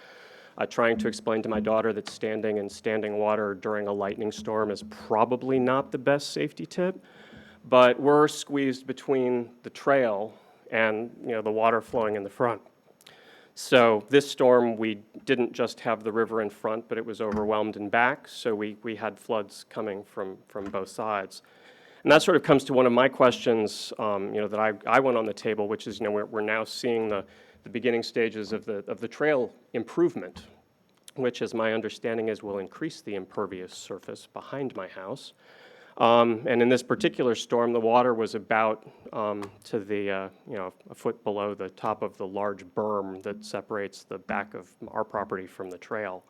Trying to explain to my daughter that standing in standing water during a lightning storm is probably not the best safety tip, but we're squeezed between the trail and the water flowing in the front. So this storm, we didn't just have the river in front, but it was overwhelmed in back, so we had floods coming from both sides. And that sort of comes to one of my questions, that I went on the table, which is, we're now seeing the beginning stages of the trail improvement, which, as my understanding is, will increase the impervious surface behind my house. And in this particular storm, the water was about to the, a foot below the top of the large berm that separates the back of our property from the trail.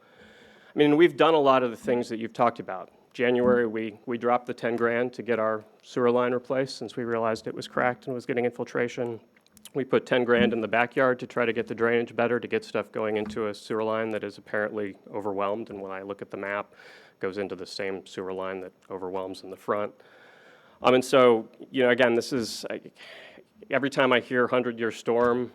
I mean, we've done a lot of the things that you've talked about. January, we dropped the 10 grand to get our sewer line replaced since we realized it was cracked and was getting infiltration. We put 10 grand in the backyard to try to get the drainage better, to get stuff going into a sewer line that is apparently overwhelmed, and when I look at the map, goes into the same sewer line that overwhelms in the front. And so, again, this is, every time I hear 100-year storm,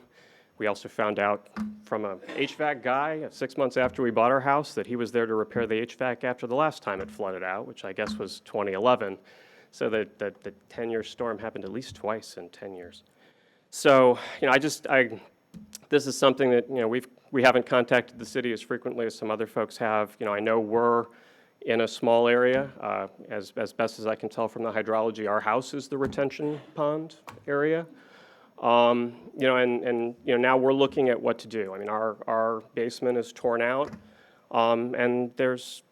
we also found out from a HVAC guy 6 months after we bought our house that he was there to repair the HVAC after the last time it flooded out, which I guess was 2011. So the 10-year storm happened at least twice in 10 years. So, this is something that, we haven't contacted the city as frequently as some other folks have. I know we're in a small area. As best as I can tell from the hydrology, our house is the retention pond area. And now we're looking at what to do. I mean, our basement is torn out, and there's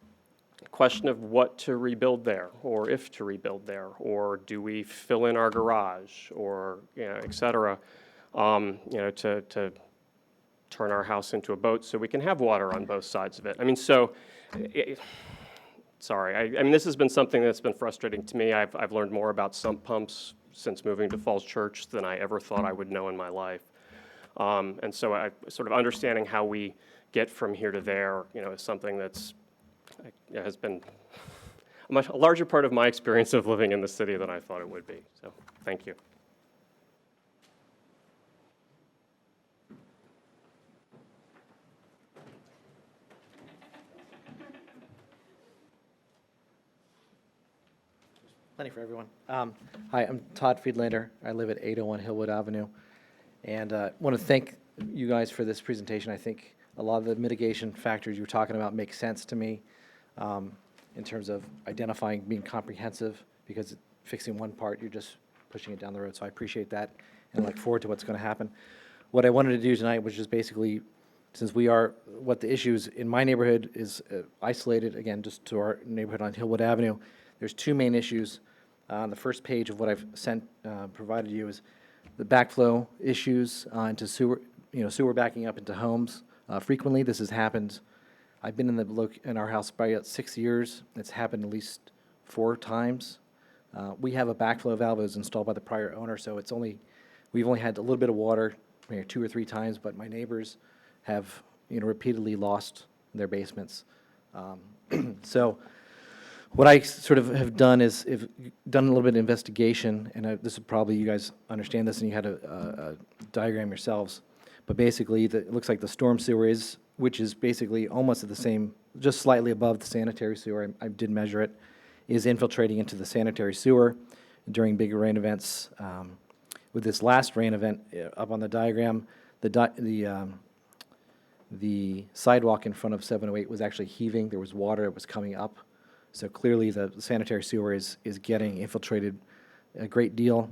a question of what to rebuild there, or if to rebuild there, or do we fill in our garage, or, et cetera, to turn our house into a boat so we can have water on both sides of it. I mean, sorry, I mean, this has been something that's been frustrating to me. I've learned more about sump pumps since moving to Falls Church than I ever thought I would know in my life. And so I sort of understanding how we get from here to there, is something that's has been a larger part of my experience of living in the city than I thought it would be. So, thank you. Plenty for everyone. Hi, I'm Todd Friedlander. I live at 801 Hillwood Avenue. And I want to thank you guys for this presentation. I think a lot of the mitigation factors you were talking about make sense to me. in terms of identifying, being comprehensive, because fixing one part, you're just pushing it down the road. So I appreciate that, and I look forward to what's going to happen. What I wanted to do tonight was just basically, since what the issues in my neighborhood is isolated, again, just to our neighborhood on Hillwood Avenue, there's two main issues. On the first page of what I've provided you is the backflow issues into sewer, sewer backing up into homes. Frequently, this has happened. I've been in our house probably about 6 years. It's happened at least 4 times. We have a backflow valve that was installed by the prior owner, so we've only had a little bit of water, maybe 2 or 3 times, but my neighbors have, repeatedly lost their basements. So what I sort of have done is done a little bit of investigation, and this is probably, you guys understand this and you had a diagram yourselves, but basically it looks like the storm sewer which is basically almost at the same, just slightly above the sanitary sewer, I did measure it, is infiltrating into the sanitary sewer during big rain events. With this last rain event up on the diagram, the sidewalk in front of 708 was actually heaving. There was water that was coming up. So clearly the sanitary sewer is getting infiltrated a great deal.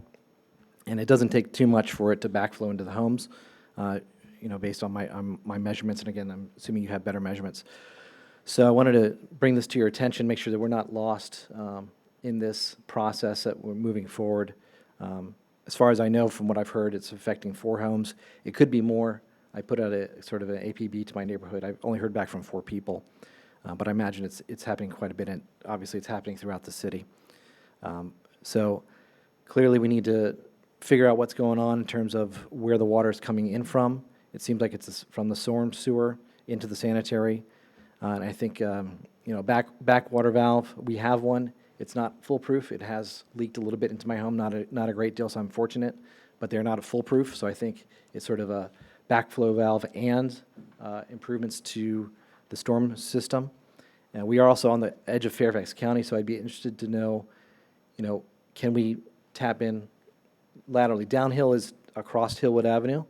And it doesn't take too much for it to backflow into the homes, based on my measurements. And again, I'm assuming you have better measurements. So I wanted to bring this to your attention, make sure that we're not lost in this process, that we're moving forward. As far as I know, from what I've heard, it's affecting 4 homes. It could be more. I put out a sort of an APB to my neighborhood. I've only heard back from 4 people, but I imagine it's happening quite a bit, and obviously it's happening throughout the city. So clearly we need to figure out what's going on in terms of where the water is coming in from. It seems like it's from the storm sewer into the sanitary. And I think, backwater valve, we have one. It's not foolproof. It has leaked a little bit into my home, not a great deal, so I'm fortunate, but they're not foolproof. So I think it's sort of a backflow valve and improvements to the storm system. And we are also on the edge of Fairfax County, so I'd be interested to know, can we tap in laterally? Downhill is across Hillwood Avenue,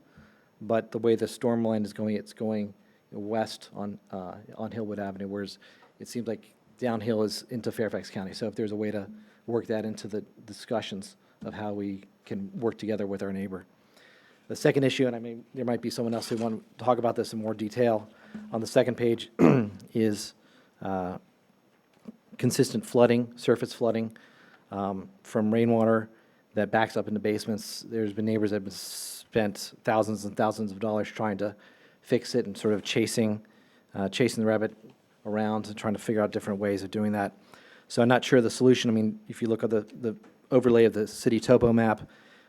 but the way the storm line is going, it's going west on Hillwood Avenue, whereas it seems like downhill is into Fairfax County. So if there's a way to work that into the discussions of how we can work together with our neighbor. The second issue, and there might be someone else who want to talk about this in more detail, on the second page is consistent flooding, surface flooding from rainwater that backs up into basements. There's been neighbors that have spent thousands and thousands of dollars trying to fix it and sort of chasing the rabbit around and trying to figure out different ways of doing that. So I'm not sure the solution. If you look at the overlay of the city topo map,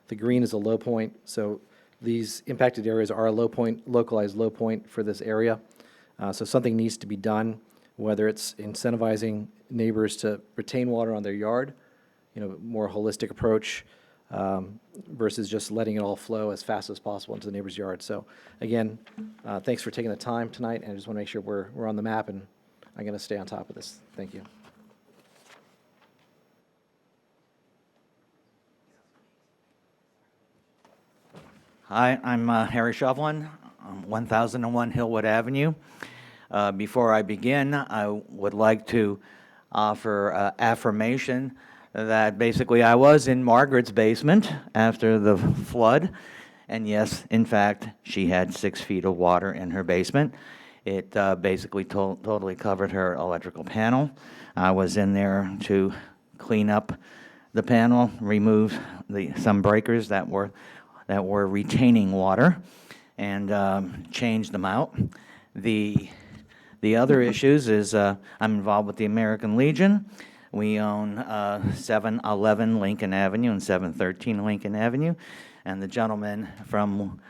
the green is a low point. So these impacted areas are a low point, localized low point for this area. So something needs to be done, whether it's incentivizing neighbors to retain water on their yard, more holistic approach, versus just letting it all flow as fast as possible into the neighbor's yard. So again, thanks for taking the time tonight, and I just want to make sure we're on the map, and I'm going to stay on top of this. Thank you. Hi, I'm Harry Shovlin, 1001 Hillwood Avenue. Before I begin, I would like to offer affirmation that basically I was in Margaret's basement after the flood, and yes, in fact, she had 6 feet of water in her basement. It basically totally covered her electrical panel. I was in there to clean up the panel, remove some breakers that were retaining water, and change them out. The other issues is I'm involved with the American Legion. We own 711 Lincoln Avenue and 713 Lincoln Avenue, and the gentleman from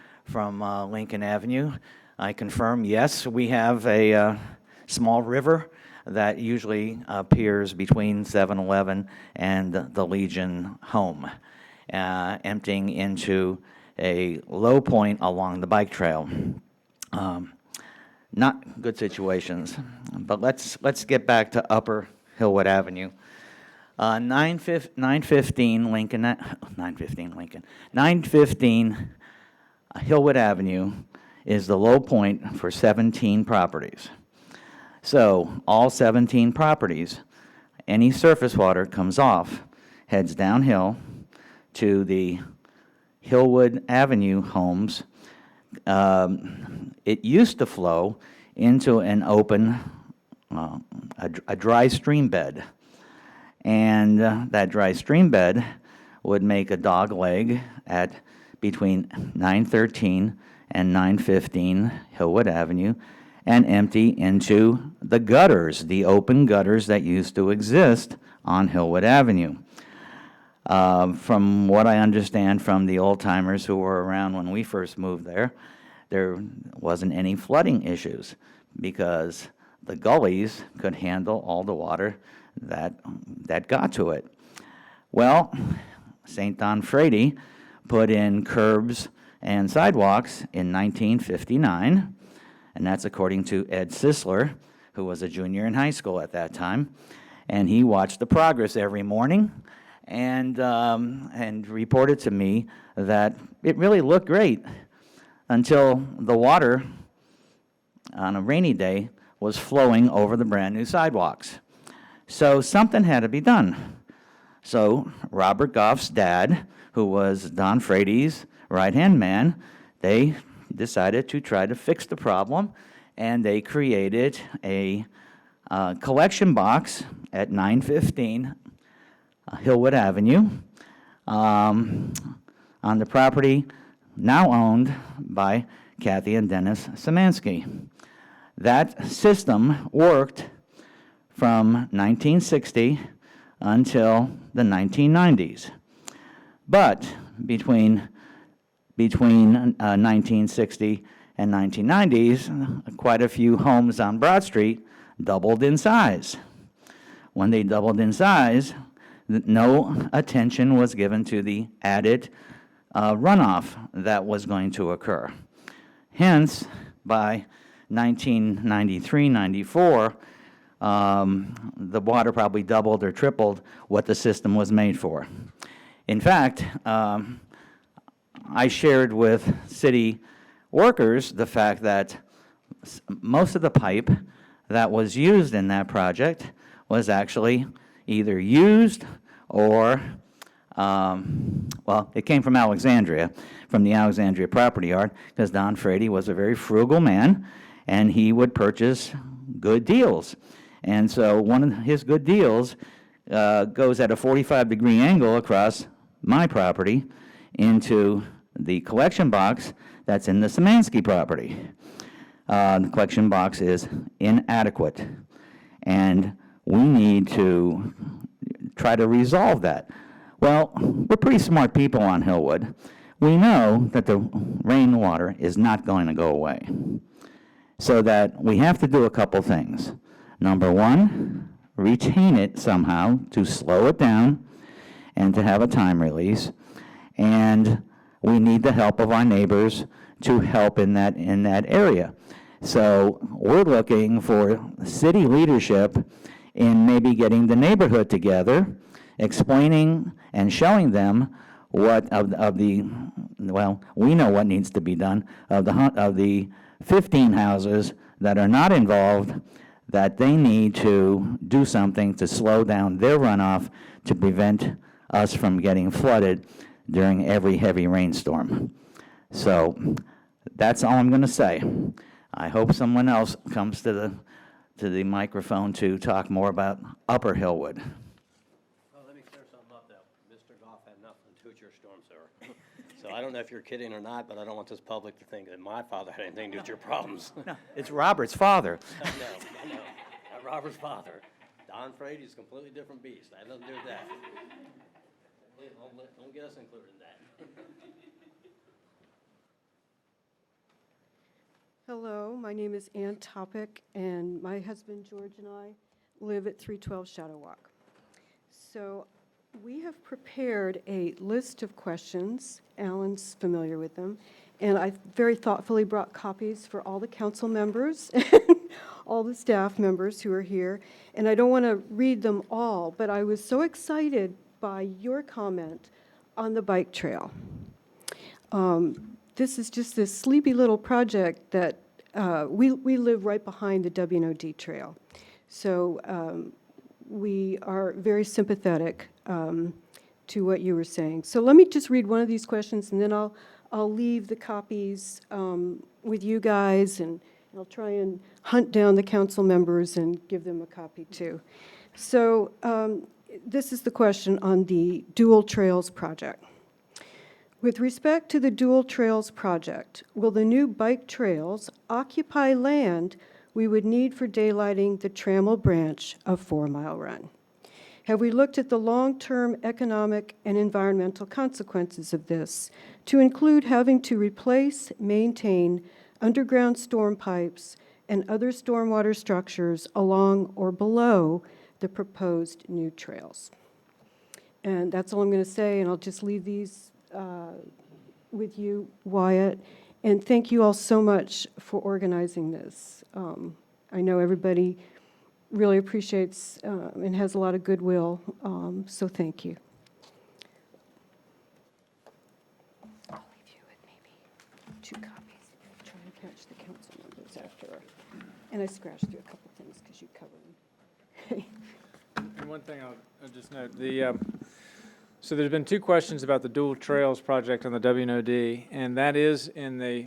Lincoln Avenue, I confirm, yes, we have a small river that usually appears between 711 and the Legion home, emptying into a low point along the bike trail. Not good situations, but let's get back to Upper Hillwood Avenue. 915 Hillwood Avenue is the low point for 17 properties. So all 17 properties, any surface water comes off, heads downhill to the Hillwood Avenue homes. It used to flow into an open, a dry stream bed. And that dry stream bed would make a dog leg at between 913 and 915 Hillwood Avenue and empty into the gutters, the open gutters that used to exist on Hillwood Avenue. From what I understand from the old-timers who were around when we first moved there wasn't any flooding issues because the gullies could handle all the water that got to it. Well, St. Donfredi put in curbs and sidewalks in 1959, and that's according to Ed Sisler, who was a junior in high school at that time, and he watched the progress every morning and reported to me that it really looked great until the water on a rainy day was flowing over the brand new sidewalks. So something had to be done. So Robert Goff's dad, who was Don Frady's right-hand man, they decided to try to fix the problem, and they created a collection box at 915 Hillwood Avenue on the property now owned by Kathy and Dennis Szymanski. That system worked from 1960 until the 1990s. But between 1960 and 1990s, quite a few homes on Broad Street doubled in size. When they doubled in size, no attention was given to the added runoff that was going to occur. Hence, by 1993-94, the water probably doubled or tripled what the system was made for. In fact, I shared with city workers the fact that most of the pipe that was used in that project was actually either used or, well, it came from Alexandria, from the Alexandria property yard, because Don Frady was a very frugal man, and he would purchase good deals. And so one of his good deals goes at a 45-degree angle across my property into the collection box that's in the Szymanski property. The collection box is inadequate, and we need to try to resolve that. Well, we're pretty smart people on Hillwood. We know that the rainwater is not going to go away, so that we have to do a couple things. Number one, retain it somehow to slow it down and to have a time release. And we need the help of our neighbors to help in that area. So we're looking for city leadership in maybe getting the neighborhood together, explaining and showing them what well, we know what needs to be done, of the 15 houses that are not involved, that they need to do something to slow down their runoff to prevent us from getting flooded during every heavy rainstorm. So that's all I'm going to say. I hope someone else comes to the microphone to talk more about Upper Hillwood. Well, let me clear something up, though. Mr. Goff had nothing to do with your storm sewer. So I don't know if you're kidding or not, but I don't want this public to think that my father had anything to do with your problems. No, it's Robert's father. I know. Not Robert's father. Don Frady's a completely different beast. I had nothing to do with that. Please, don't get us included in that. Hello, my name is Ann Topic, and my husband George and I live at 312 Shadow Walk. So we have prepared a list of questions. Alan's familiar with them, and I very thoughtfully brought copies for all the council members and all the staff members who are here. And I don't want to read them all, but I was so excited by your comment on the bike trail. This is just this sleepy little project that we live right behind the WNOD trail. So we are very sympathetic to what you were saying. So let me just read one of these questions, and then I'll leave the copies with you guys, and I'll try and hunt down the council members and give them a copy too. So this is the question on the Dual Trails project. With respect to the Dual Trails project, will the new bike trails occupy land we would need for daylighting the Trammell branch of 4 Mile Run? Have we looked at the long-term economic and environmental consequences of this, to include having to replace, maintain underground storm pipes and other stormwater structures along or below the proposed new trails? And that's all I'm going to say, and I'll just leave these with you, Wyatt. And thank you all so much for organizing this. I know everybody really appreciates and has a lot of goodwill, so thank you. I'll leave you with maybe 2 copies. Try and catch the council members after. And I scratched through a couple things because you covered them. And one thing I'll just note, so there's been 2 questions about the Dual Trails project on the WNOD, and that is in the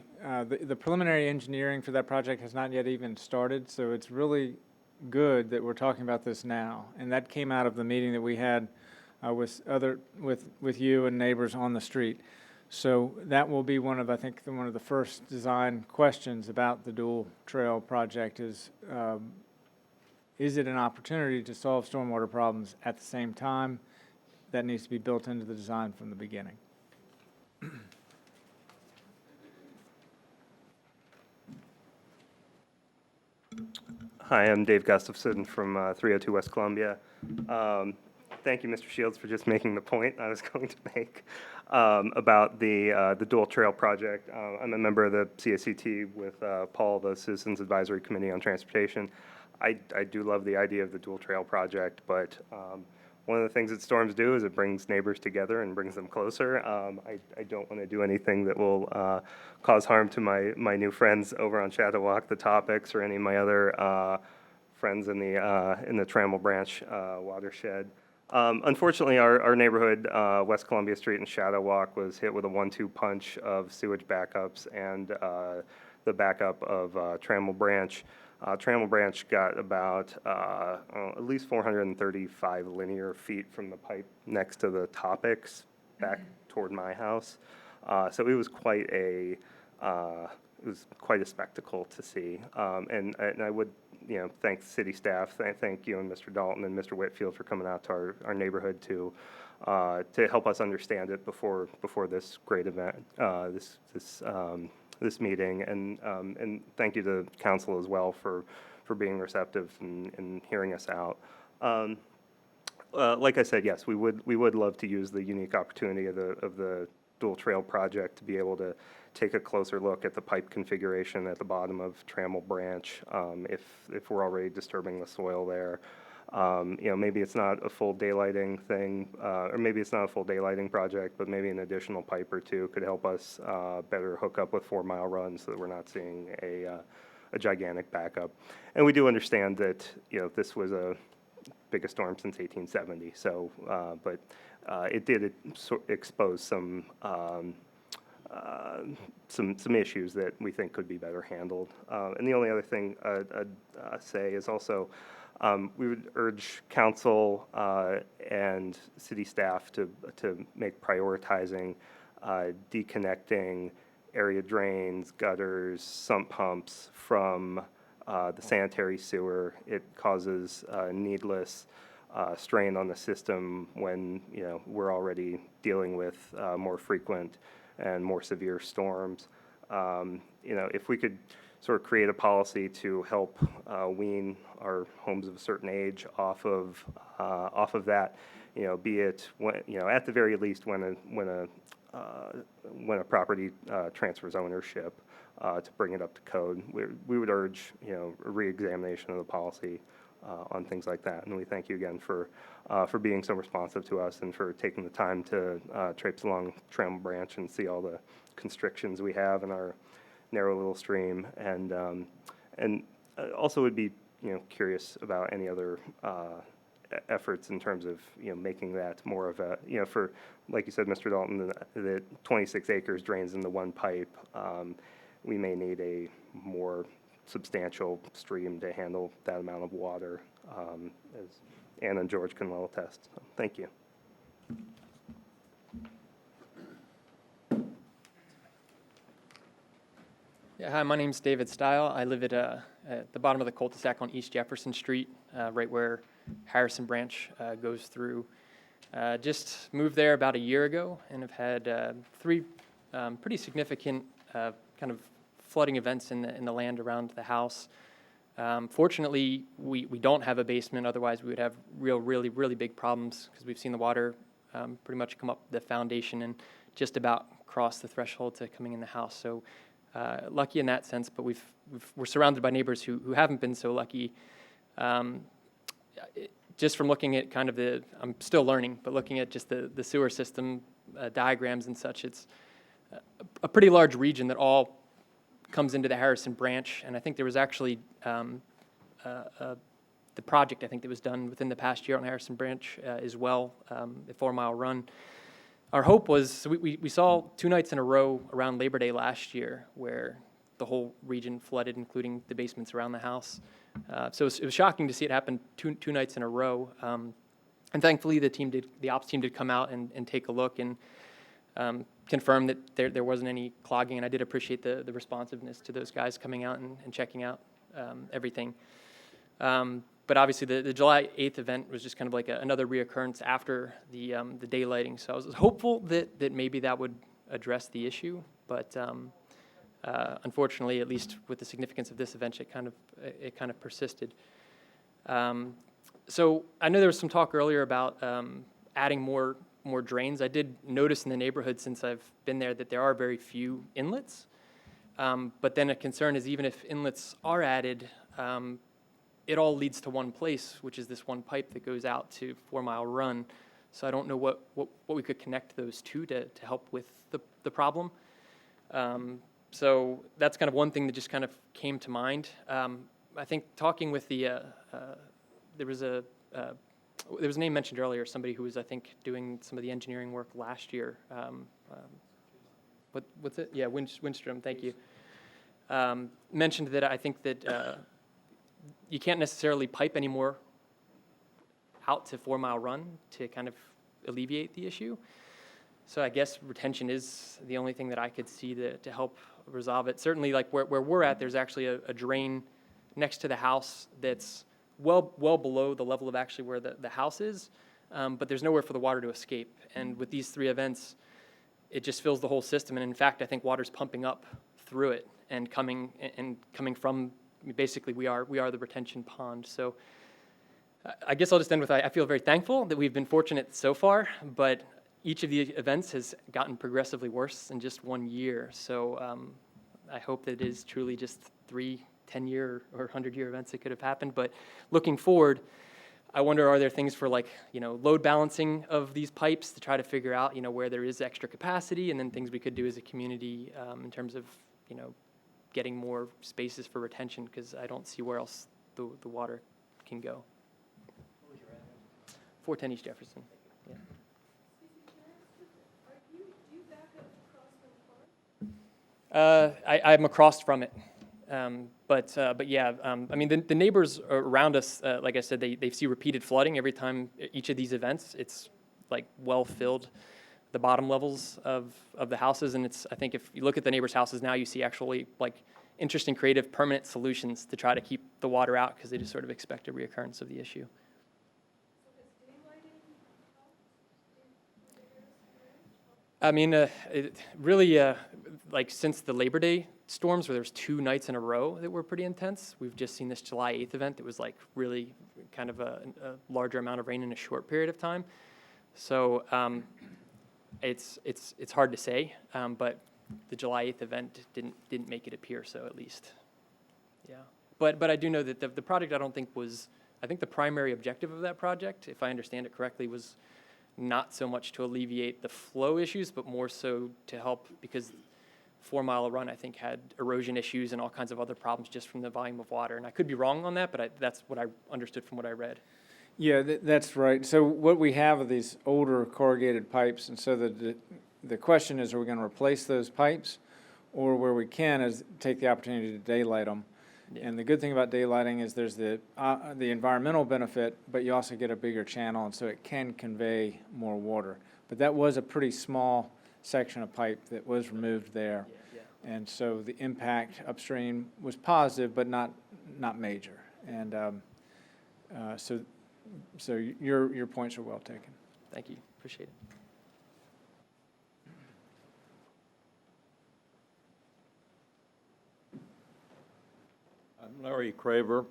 preliminary engineering for that project has not yet even started, so it's really good that we're talking about this now. And that came out of the meeting that we had with you and neighbors on the street. So that will be one of, I think, one of the first design questions about the Dual Trail project is it an opportunity to solve stormwater problems at the same time? That needs to be built into the design from the beginning. Hi, I'm Dave Gustafson from 302 West Columbia. Thank you, Mr. Shields, for just making the point I was going to make about the Dual Trail project. I'm a member of the CSCT with Paul, the Citizens Advisory Committee on Transportation. I do love the idea of the Dual Trail project, but one of the things that storms do is it brings neighbors together and brings them closer. I don't want to do anything that will cause harm to my new friends over on Shadow Walk, the Topics, or any of my other friends in the Trammell Branch watershed. Unfortunately, our neighborhood, West Columbia Street and Shadow Walk, was hit with a 1-2 punch of sewage backups and the backup of Trammell Branch. Trammell Branch got about at least 435 linear feet from the pipe next to the Topics back toward my house. So it was quite a spectacle to see. And I would thank the city staff. Thank you and Mr. Dalton and Mr. Whitfield for coming out to our neighborhood to help us understand it before this great event, this meeting, and thank you to council as well for being receptive and hearing us out. Like I said, yes, we would love to use the unique opportunity of the Dual Trail project to be able to take a closer look at the pipe configuration at the bottom of Trammell Branch, if we're already disturbing the soil there. Maybe it's not a full daylighting thing, or maybe it's not a full daylighting project, but maybe an additional pipe or 2 could help us better hook up with 4 Mile Run so that we're not seeing a gigantic backup. And we do understand that this was a biggest storm since 1870. So, but it did expose some issues that we think could be better handled. And the only other thing I'd say is also, we would urge council and city staff to make prioritizing deconnecting area drains, gutters, sump pumps from the sanitary sewer. It causes needless strain on the system when we're already dealing with more frequent and more severe storms. If we could sort of create a policy to help wean our homes of a certain age off of that, be it when, at the very least when a property transfers ownership, to bring it up to code. We would urge a reexamination of the policy on things like that. And we thank you again for being so responsive to us and for taking the time to traipse along Trammell Branch and see all the constrictions we have in our narrow little stream, and also would be curious about any other efforts in terms of making that more of a for, like you said, Mr. Dalton, the 26 acres drains into one pipe. We may need a more substantial stream to handle that amount of water, as Ann and George can well attest. So, thank you. Yeah, hi, my name's David Stile. I live at the bottom of the cul-de-sac on East Jefferson Street, right where Harrison Branch goes through. Just moved there about a year ago and have had three pretty significant kind of flooding events in the land around the house. Fortunately, we don't have a basement. Otherwise, we would have really big problems because we've seen the water pretty much come up the foundation and just about cross the threshold to coming in the house. So lucky in that sense, but we're surrounded by neighbors who haven't been so lucky. Just from looking at kind of I'm still learning, but looking at just the sewer system diagrams and such, it's a pretty large region that all comes into the Harrison Branch, and I think there was actually the project I think that was done within the past year on Harrison Branch as well, the 4 Mile Run. Our hope was, so we saw 2 nights in a row around Labor Day last year where the whole region flooded, including the basements around the house. So it was shocking to see it happen two nights in a row. And thankfully, the ops team did come out and take a look and confirm that there wasn't any clogging. And I did appreciate the responsiveness to those guys coming out and checking out everything. But obviously, the July 8th event was just kind of like another reoccurrence after the daylighting. So I was hopeful that maybe that would address the issue. But unfortunately, at least with the significance of this event, it kind of persisted. So I know there was some talk earlier about adding more drains. I did notice in the neighborhood since I've been there that there are very few inlets. But then a concern is even if inlets are added, it all leads to one place, which is this one pipe that goes out to 4 Mile Run. So I don't know what we could connect those two to help with the problem. So that's kind of one thing that just kind of came to mind. I think talking with there was a name mentioned earlier, somebody who was, I think, doing some of the engineering work last year. What's it? Yeah, Windstrom, thank you. Mentioned that I think that you can't necessarily pipe anymore out to 4 Mile Run to kind of alleviate the issue. So I guess retention is the only thing that I could see to help resolve it. Certainly, like where we're at, there's actually a drain next to the house that's well below the level of actually where the house is, but there's nowhere for the water to escape. And with these 3 events, it just fills the whole system. And in fact, I think water's pumping up through it and coming from, basically we are the retention pond. So I guess I'll just end with, I feel very thankful that we've been fortunate so far, but each of the events has gotten progressively worse in just 1 year. So I hope that it is truly just 3 10-year or 100-year events that could have happened. But looking forward, I wonder, are there things for load balancing of these pipes to try to figure out, where there is extra capacity, and then things we could do as a community in terms of, getting more spaces for retention, because I don't see where else the water can go. 410 East Jefferson. Yeah. I'm across from it. But yeah, I mean, the neighbors around us, like I said, they see repeated flooding every time each of these events. It's like well filled the bottom levels of the houses. And I think if you look at the neighbors' houses now, you see actually like interesting, creative, permanent solutions to try to keep the water out because they just sort of expect a reoccurrence of the issue. I mean, really, like since the Labor Day storms, where there's 2 nights in a row that were pretty intense, we've just seen this July 8th event that was like really kind of a larger amount of rain in a short period of time. So it's hard to say, but the July 8th event didn't make it appear so, at least. Yeah, but I do know that the project I think the primary objective of that project, if I understand it correctly, was not so much to alleviate the flow issues, but more so to help, because 4-mile run, I think, had erosion issues and all kinds of other problems just from the volume of water. And I could be wrong on that, but that's what I understood from what I read. Yeah, that's right. So what we have are these older corrugated pipes, and so the question is, are we going to replace those pipes, or where we can is take the opportunity to daylight them? Yeah. And the good thing about daylighting is there's the environmental benefit, but you also get a bigger channel, and so it can convey more water. But that was a pretty small section of pipe that was removed there. And so the impact upstream was positive, but not major. And so your points are well taken. Thank you. Appreciate it. I'm Larry Craver,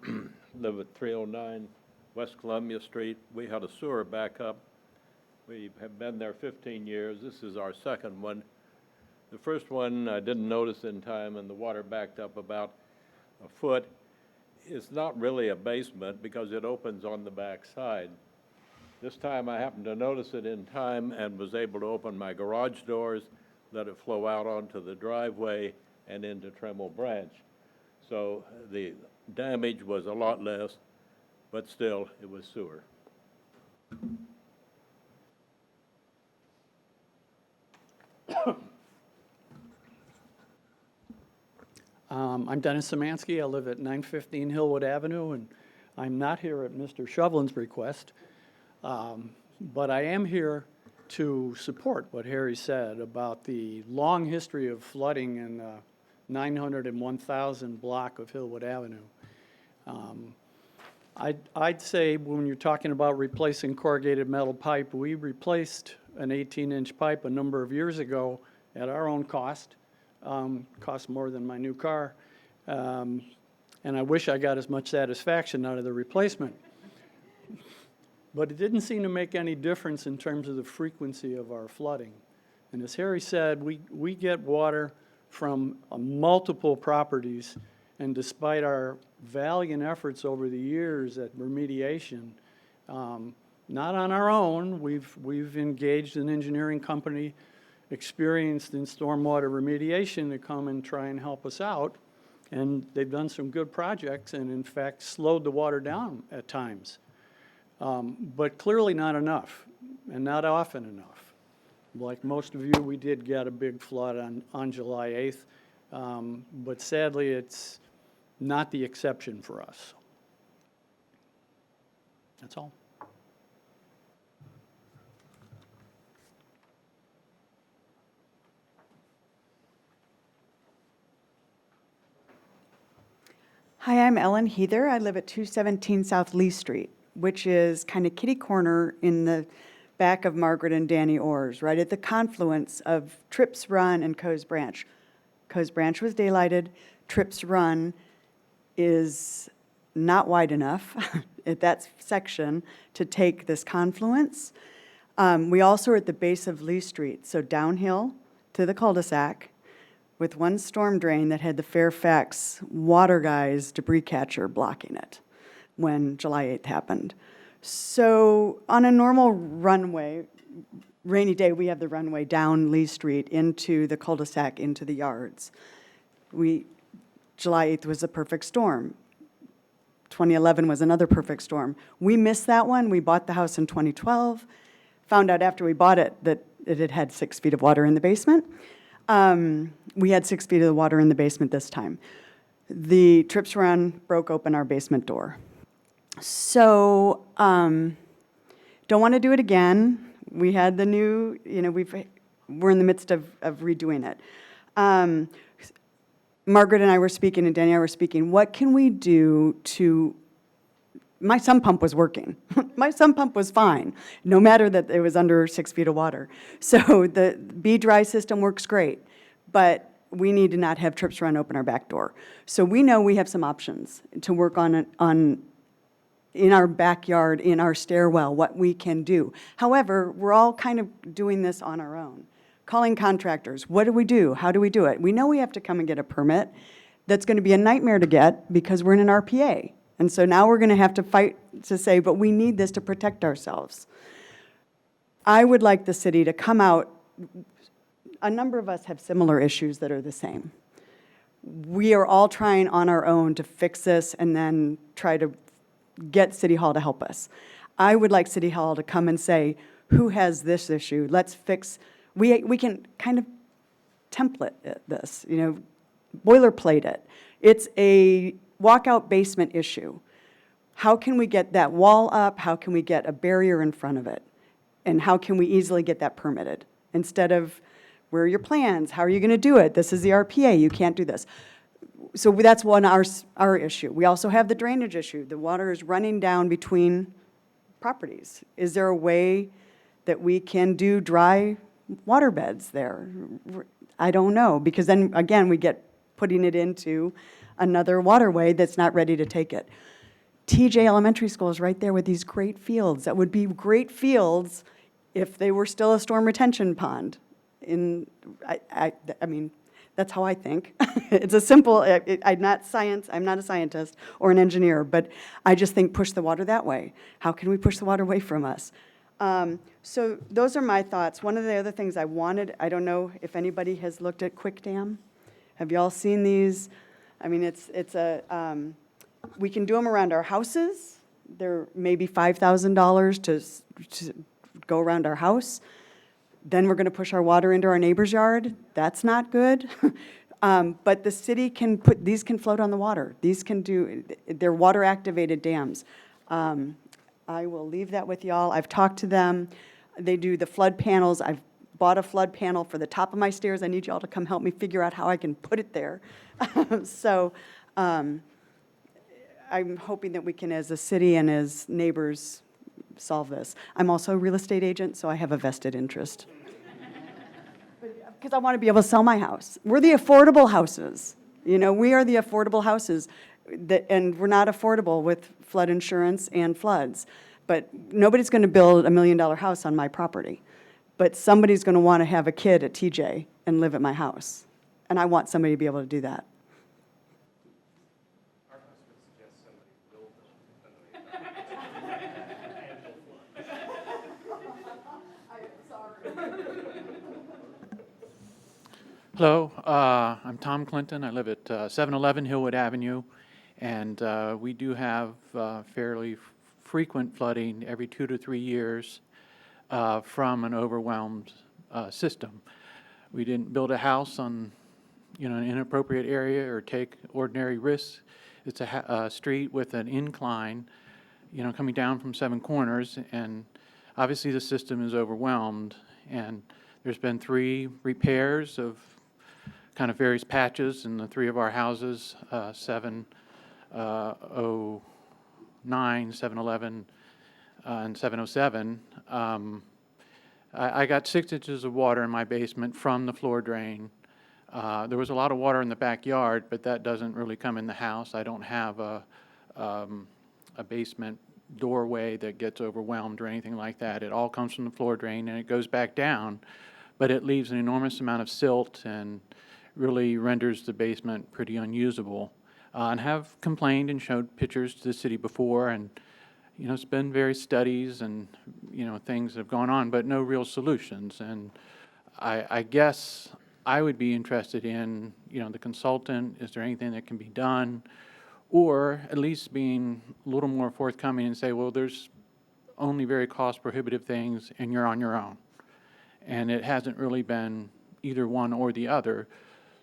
live at 309 West Columbia Street. We had a sewer backup. We have been there 15 years. This is our second one. The first one I didn't notice in time, and the water backed up about a foot. It's not really a basement because it opens on the back side. This time I happened to notice it in time and was able to open my garage doors, let it flow out onto the driveway and into Tremel Branch. So the damage was a lot less, but still it was sewer. I'm Dennis Szymanski. I live at 915 Hillwood Avenue, and I'm not here at Mr. Shovlin's request, but I am here to support what Harry said about the long history of flooding in the 900 and 1000 block of Hillwood Avenue. I'd say when you're talking about replacing corrugated metal pipe, we replaced an 18-inch pipe a number of years ago at our own cost. Cost more than my new car. And I wish I got as much satisfaction out of the replacement. But it didn't seem to make any difference in terms of the frequency of our flooding. And as Harry said, we get water from multiple properties, and despite our valiant efforts over the years at remediation, not on our own, we've engaged an engineering company experienced in stormwater remediation to come and try and help us out. And they've done some good projects and in fact slowed the water down at times. But clearly not enough and not often enough. Like most of you, we did get a big flood on July 8th, but sadly it's not the exception for us. That's all. Hi, I'm Ellen Heather. I live at 217 South Lee Street, which is kind of kitty corner in the back of Margaret and Danny Orr's, right at the confluence of Trips Run and Coe's Branch. Coe's Branch was daylighted. Trips Run is not wide enough at that section to take this confluence. We also are at the base of Lee Street, so downhill to the cul-de-sac, with one storm drain that had the Fairfax water guys debris catcher blocking it when July 8th happened. So on a normal runway, rainy day, we have the runway down Lee Street into the cul-de-sac, into the yards. July 8th was a perfect storm. 2011 was another perfect storm. We missed that one. We bought the house in 2012, found out after we bought it that it had 6 feet of water in the basement. We had 6 feet of the water in the basement this time. The Trips Run broke open our basement door. So, don't want to do it again. We had the new, we're in the midst of redoing it. Margaret and I were speaking, and Danny and I were speaking, what can we do to, my sump pump was working. My sump pump was fine, no matter that it was under 6 feet of water. So the B-Dry system works great, but we need to not have Trips Run open our back door. So we know we have some options to work on in our backyard, in our stairwell, what we can do. However, we're all kind of doing this on our own. Calling contractors, what do we do? How do we do it? We know we have to come and get a permit. That's going to be a nightmare to get because we're in an RPA. And so now we're going to have to fight to say, but we need this to protect ourselves. I would like the city to come out, a number of us have similar issues that are the same. We are all trying on our own to fix this and then try to get City Hall to help us. I would like City Hall to come and say, who has this issue? Let's fix, we can kind of template this, you know, boilerplate it. It's a walkout basement issue. How can we get that wall up? How can we get a barrier in front of it? And how can we easily get that permitted? Instead of, where are your plans? How are you going to do it? This is the RPA. You can't do this. So that's one, our issue. We also have the drainage issue. The water is running down between properties. Is there a way that we can do dry water beds there? I don't know, because then, again, we get putting it into another waterway that's not ready to take it. TJ Elementary School is right there with these great fields. That would be great fields if they were still a storm retention pond. I mean, that's how I think. It's a simple, I'm not a scientist or an engineer, but I just think push the water that way. How can we push the water away from us? So those are my thoughts. One of the other things I wanted, I don't know if anybody has looked at Quick Dam. Have you all seen these? I mean, we can do them around our houses. They're maybe $5,000 to go around our house. Then we're going to push our water into our neighbor's yard. That's not good. But the city can these can float on the water. They're water-activated dams. I will leave that with y'all. I've talked to them. They do the flood panels. I've bought a flood panel for the top of my stairs. I need y'all to come help me figure out how I can put it there. So I'm hoping that we can, as a city and as neighbors, solve this. I'm also a real estate agent, so I have a vested interest. Because I want to be able to sell my house. We're the affordable houses. You know, we are the affordable houses, and we're not affordable with flood insurance and floods. But nobody's going to build $1 million house on my property. But somebody's going to want to have a kid at TJ and live at my house. And I want somebody to be able to do that. Hello, I'm Tom Clinton. I live at 711 Hillwood Avenue, and we do have fairly frequent flooding every 2 to 3 years from an overwhelmed system. We didn't build a house on, an inappropriate area or take ordinary risks. It's a street with an incline, coming down from 7 corners, and obviously the system is overwhelmed. And there's been 3 repairs of kind of various patches in the 3 of our houses, 709, 711, and 707. I got 6 inches of water in my basement from the floor drain. There was a lot of water in the backyard, but that doesn't really come in the house. I don't have a basement doorway that gets overwhelmed or anything like that. It all comes from the floor drain and it goes back down, but it leaves an enormous amount of silt and really renders the basement pretty unusable. And have complained and showed pictures to the city before, and it's been various studies and things that have gone on, but no real solutions. And I guess I would be interested in the consultant. Is there anything that can be done, or at least being a little more forthcoming and say, well, there's only very cost prohibitive things, and you're on your own. And it hasn't really been either one or the other.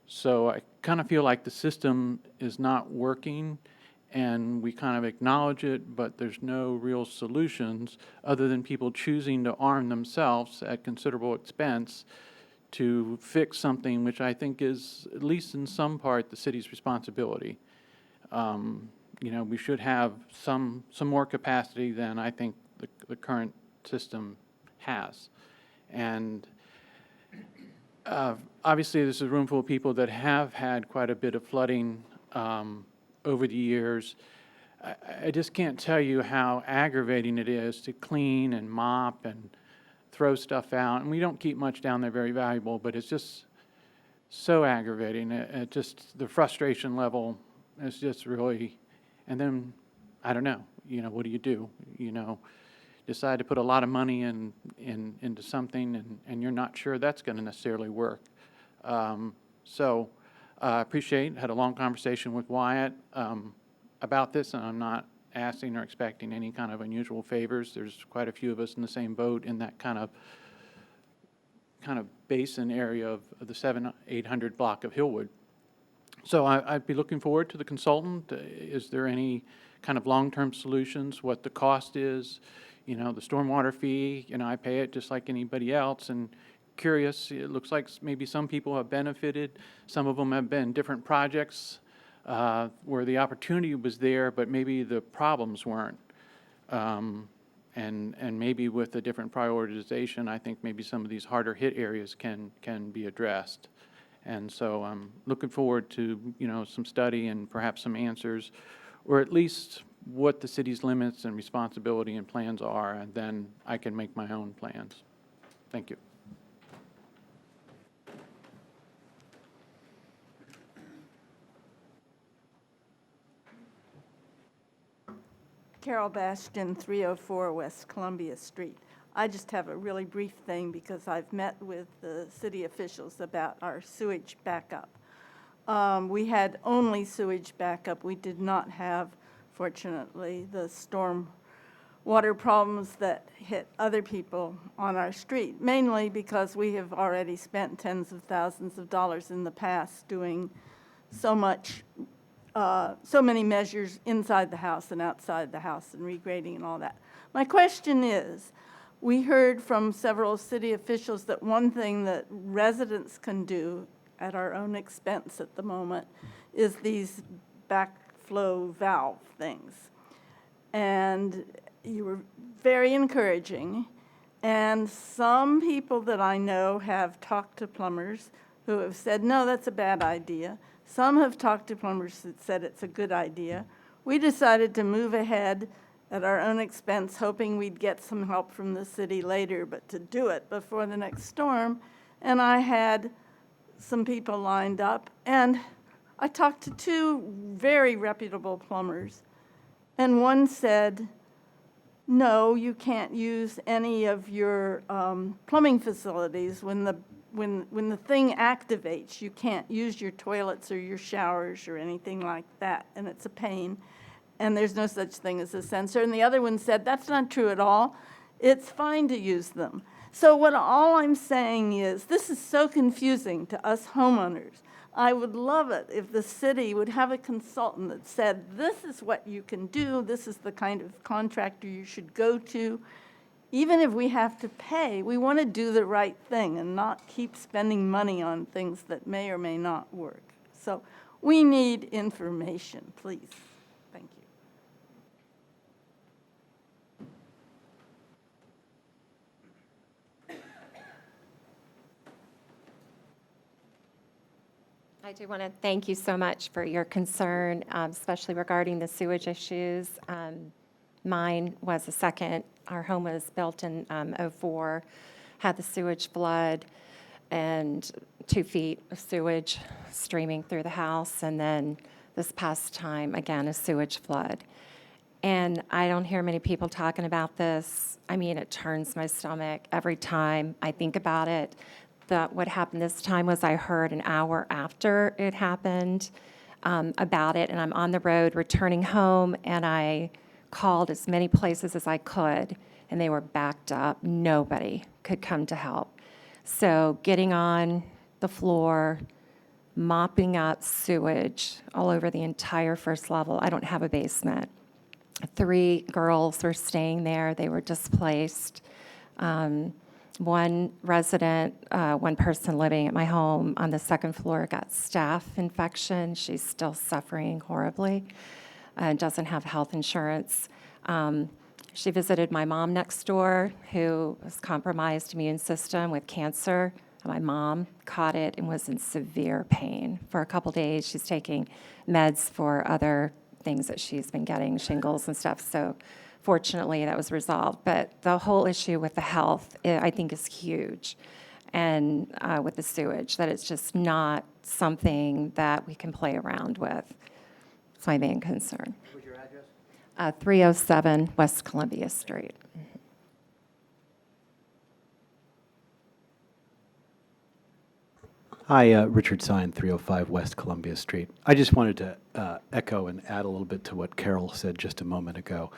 So I kind of feel like the system is not working, and we kind of acknowledge it, but there's no real solutions other than people choosing to arm themselves at considerable expense to fix something which I think is, at least in some part, the city's responsibility. We should have some more capacity than I think the current system has. And obviously, this is a room full of people that have had quite a bit of flooding over the years. I just can't tell you how aggravating it is to clean and mop and throw stuff out. And we don't keep much down there very valuable, but it's just so aggravating. The frustration level is just really, and then, I don't know, what do you do? decide to put a lot of money into something and you're not sure that's going to necessarily work. So I appreciate, had a long conversation with Wyatt about this, and I'm not asking or expecting any kind of unusual favors. There's quite a few of us in the same boat in that kind of basin area of the 700-800 block of Hillwood. So I'd be looking forward to the consultant. Is there any kind of long-term solutions, what the cost is, the stormwater fee, I pay it just like anybody else, and curious, it looks like maybe some people have benefited, some of them have been different projects where the opportunity was there, but maybe the problems weren't. And maybe with a different prioritization, I think maybe some of these harder hit areas can be addressed. And so I'm looking forward to, some study and perhaps some answers, or at least what the city's limits and responsibility and plans are, and then I can make my own plans. Thank you. Carol Bastion, 304 West Columbia Street. I just have a really brief thing because I've met with the city officials about our sewage backup. We had only sewage backup. We did not have, fortunately, the storm water problems that hit other people on our street, mainly because we have already spent tens of thousands of dollars in the past doing so many measures inside the house and outside the house and regrading and all that. My question is, we heard from several city officials that one thing that residents can do at our own expense at the moment is these backflow valve things. And you were very encouraging. And some people that I know have talked to plumbers who have said, no, that's a bad idea. Some have talked to plumbers that said it's a good idea. We decided to move ahead at our own expense, hoping we'd get some help from the city later, but to do it before the next storm. And I had some people lined up, and I talked to two very reputable plumbers, and one said, no, you can't use any of your plumbing facilities when the thing activates. You can't use your toilets or your showers or anything like that, and it's a pain. And there's no such thing as a sensor. And the other one said, that's not true at all. It's fine to use them. So all I'm saying is, this is so confusing to us homeowners. I would love it if the city would have a consultant that said, this is what you can do, this is the kind of contractor you should go to. Even if we have to pay, we want to do the right thing and not keep spending money on things that may or may not work. So we need information, please. Thank you. I do want to thank you so much for your concern, especially regarding the sewage issues. Mine was the second. Our home was built in '04, had the sewage flood and 2 feet of sewage streaming through the house. And then this past time, again, a sewage flood. And I don't hear many people talking about this. I mean, it turns my stomach every time I think about it. What happened this time was I heard an hour after it happened about it, and I'm on the road returning home, and I called as many places as I could, and they were backed up. Nobody could come to help. So getting on the floor, mopping up sewage all over the entire first level. I don't have a basement. 3 girls were staying there. They were displaced. One resident, one person living at my home on the second floor got staph infection. She's still suffering horribly and doesn't have health insurance. She visited my mom next door, who has compromised immune system with cancer. My mom caught it and was in severe pain for a couple days. She's taking meds for other things that she's been getting, shingles and stuff. So fortunately, that was resolved. But the whole issue with the health, I think, is huge. And with the sewage, that it's just not something that we can play around with. It's my main concern. What's your address? 307 West Columbia Street. Hi, Richard Sine, 305 West Columbia Street. I just wanted to echo and add a little bit to what Carol said just a moment ago.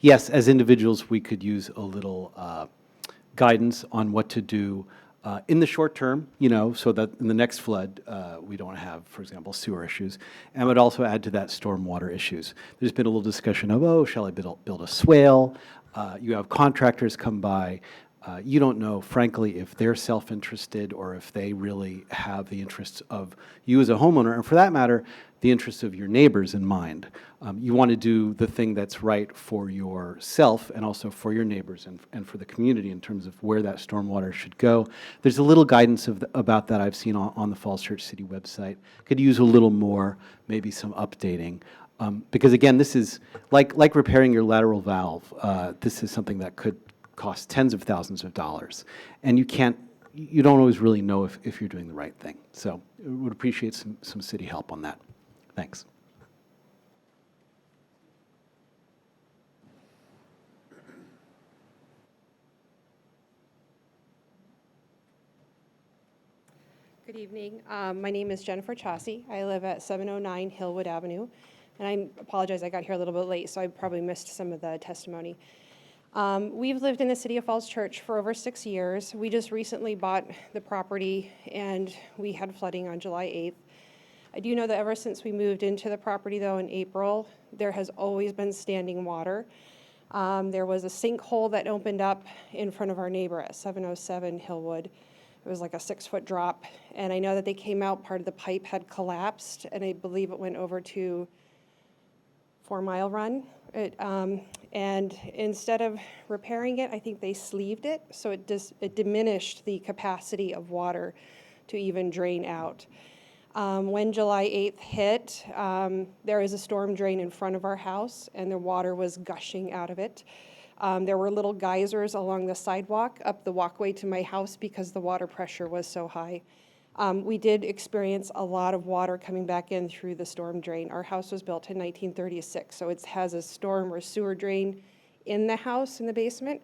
Yes, as individuals, we could use a little guidance on what to do in the short term, you know, so that in the next flood, we don't have, for example, sewer issues. And would also add to that stormwater issues. There's been a little discussion of, oh, shall I build a swale? You have contractors come by. You don't know, frankly, if they're self-interested or if they really have the interests of you as a homeowner, and for that matter, the interests of your neighbors in mind. You want to do the thing that's right for yourself and also for your neighbors and for the community in terms of where that stormwater should go. There's a little guidance about that I've seen on the Falls Church City website. Could use a little more, maybe some updating. Because again, this is like repairing your lateral valve. This is something that could cost tens of thousands of dollars. And you don't always really know if you're doing the right thing. So would appreciate some city help on that. Thanks. Good evening. My name is Jennifer Chaucy. I live at 709 Hillwood Avenue. And I apologize, I got here a little bit late, so I probably missed some of the testimony. We've lived in the city of Falls Church for over 6 years. We just recently bought the property and we had flooding on July 8th. I do know that ever since we moved into the property though in April, there has always been standing water. There was a sinkhole that opened up in front of our neighbor at 707 Hillwood. It was like a 6-foot drop. And I know that they came out, part of the pipe had collapsed, and I believe it went over to 4 Mile Run. And instead of repairing it, I think they sleeved it, so it diminished the capacity of water to even drain out. When July 8th hit, there is a storm drain in front of our house, and the water was gushing out of it. There were little geysers along the sidewalk up the walkway to my house because the water pressure was so high. We did experience a lot of water coming back in through the storm drain. Our house was built in 1936, so it has a storm or sewer drain in the house in the basement.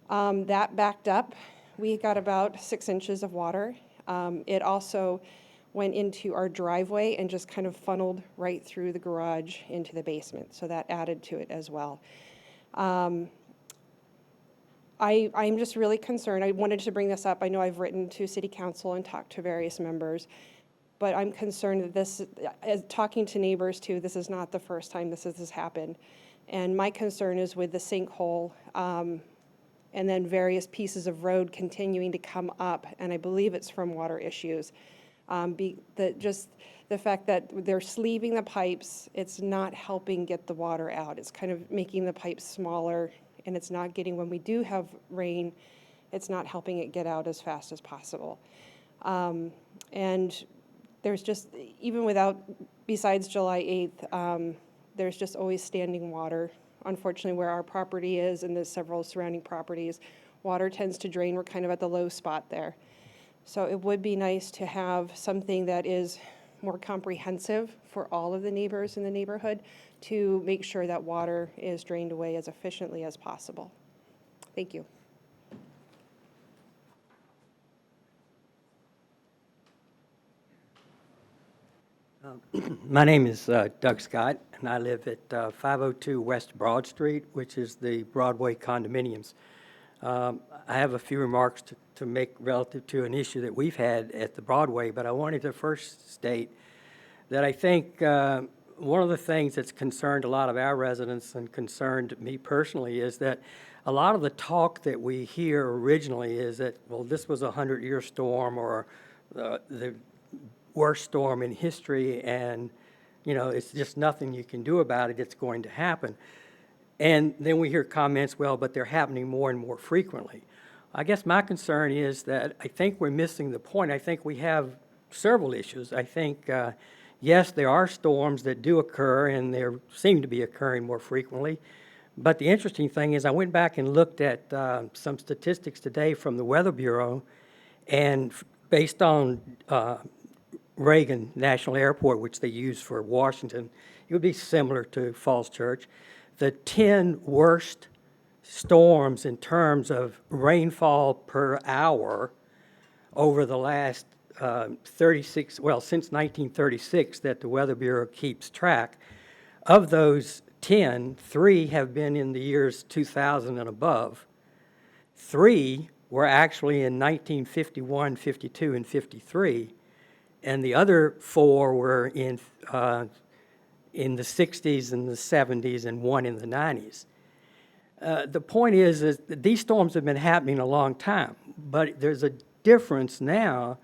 That backed up. We got about 6 inches of water. It also went into our driveway and just kind of funneled right through the garage into the basement, so that added to it as well. I'm just really concerned. I wanted to bring this up. I know I've written to City Council and talked to various members, but I'm concerned that this, as talking to neighbors too, this is not the first time this has happened. And my concern is with the sinkhole and then various pieces of road continuing to come up, and I believe it's from water issues. Just the fact that they're sleeving the pipes, it's not helping get the water out. It's kind of making the pipes smaller, and it's not getting, when we do have rain, it's not helping it get out as fast as possible. And there's just, even besides July 8th, there's just always standing water. Unfortunately, where our property is and the several surrounding properties, water tends to drain. We're kind of at the low spot there. So it would be nice to have something that is more comprehensive for all of the neighbors in the neighborhood to make sure that water is drained away as efficiently as possible. Thank you. My name is Doug Scott, and I live at 502 West Broad Street, which is the Broadway condominiums. I have a few remarks to make relative to an issue that we've had at the Broadway, but I wanted to first state that I think one of the things that's concerned a lot of our residents and concerned me personally is that a lot of the talk that we hear originally is that, well, this was a 100-year storm or the worst storm in history, and, you know, it's just nothing you can do about it. It's going to happen. And then we hear comments, well, but they're happening more and more frequently. I guess my concern is that I think we're missing the point. I think we have several issues. I think, yes, there are storms that do occur, and they seem to be occurring more frequently. But the interesting thing is I went back and looked at some statistics today from the Weather Bureau, and based on Reagan National Airport, which they use for Washington, it would be similar to Falls Church. The 10 worst storms in terms of rainfall per hour over the last 36, well, since 1936 that the Weather Bureau keeps track. Of those 10, 3 have been in the years 2000 and above. 3 were actually in 1951, 52, and 53, and the other 4 were in the 60s and the 70s and 1 in the 90s. The point is that these storms have been happening a long time, but there's a difference now.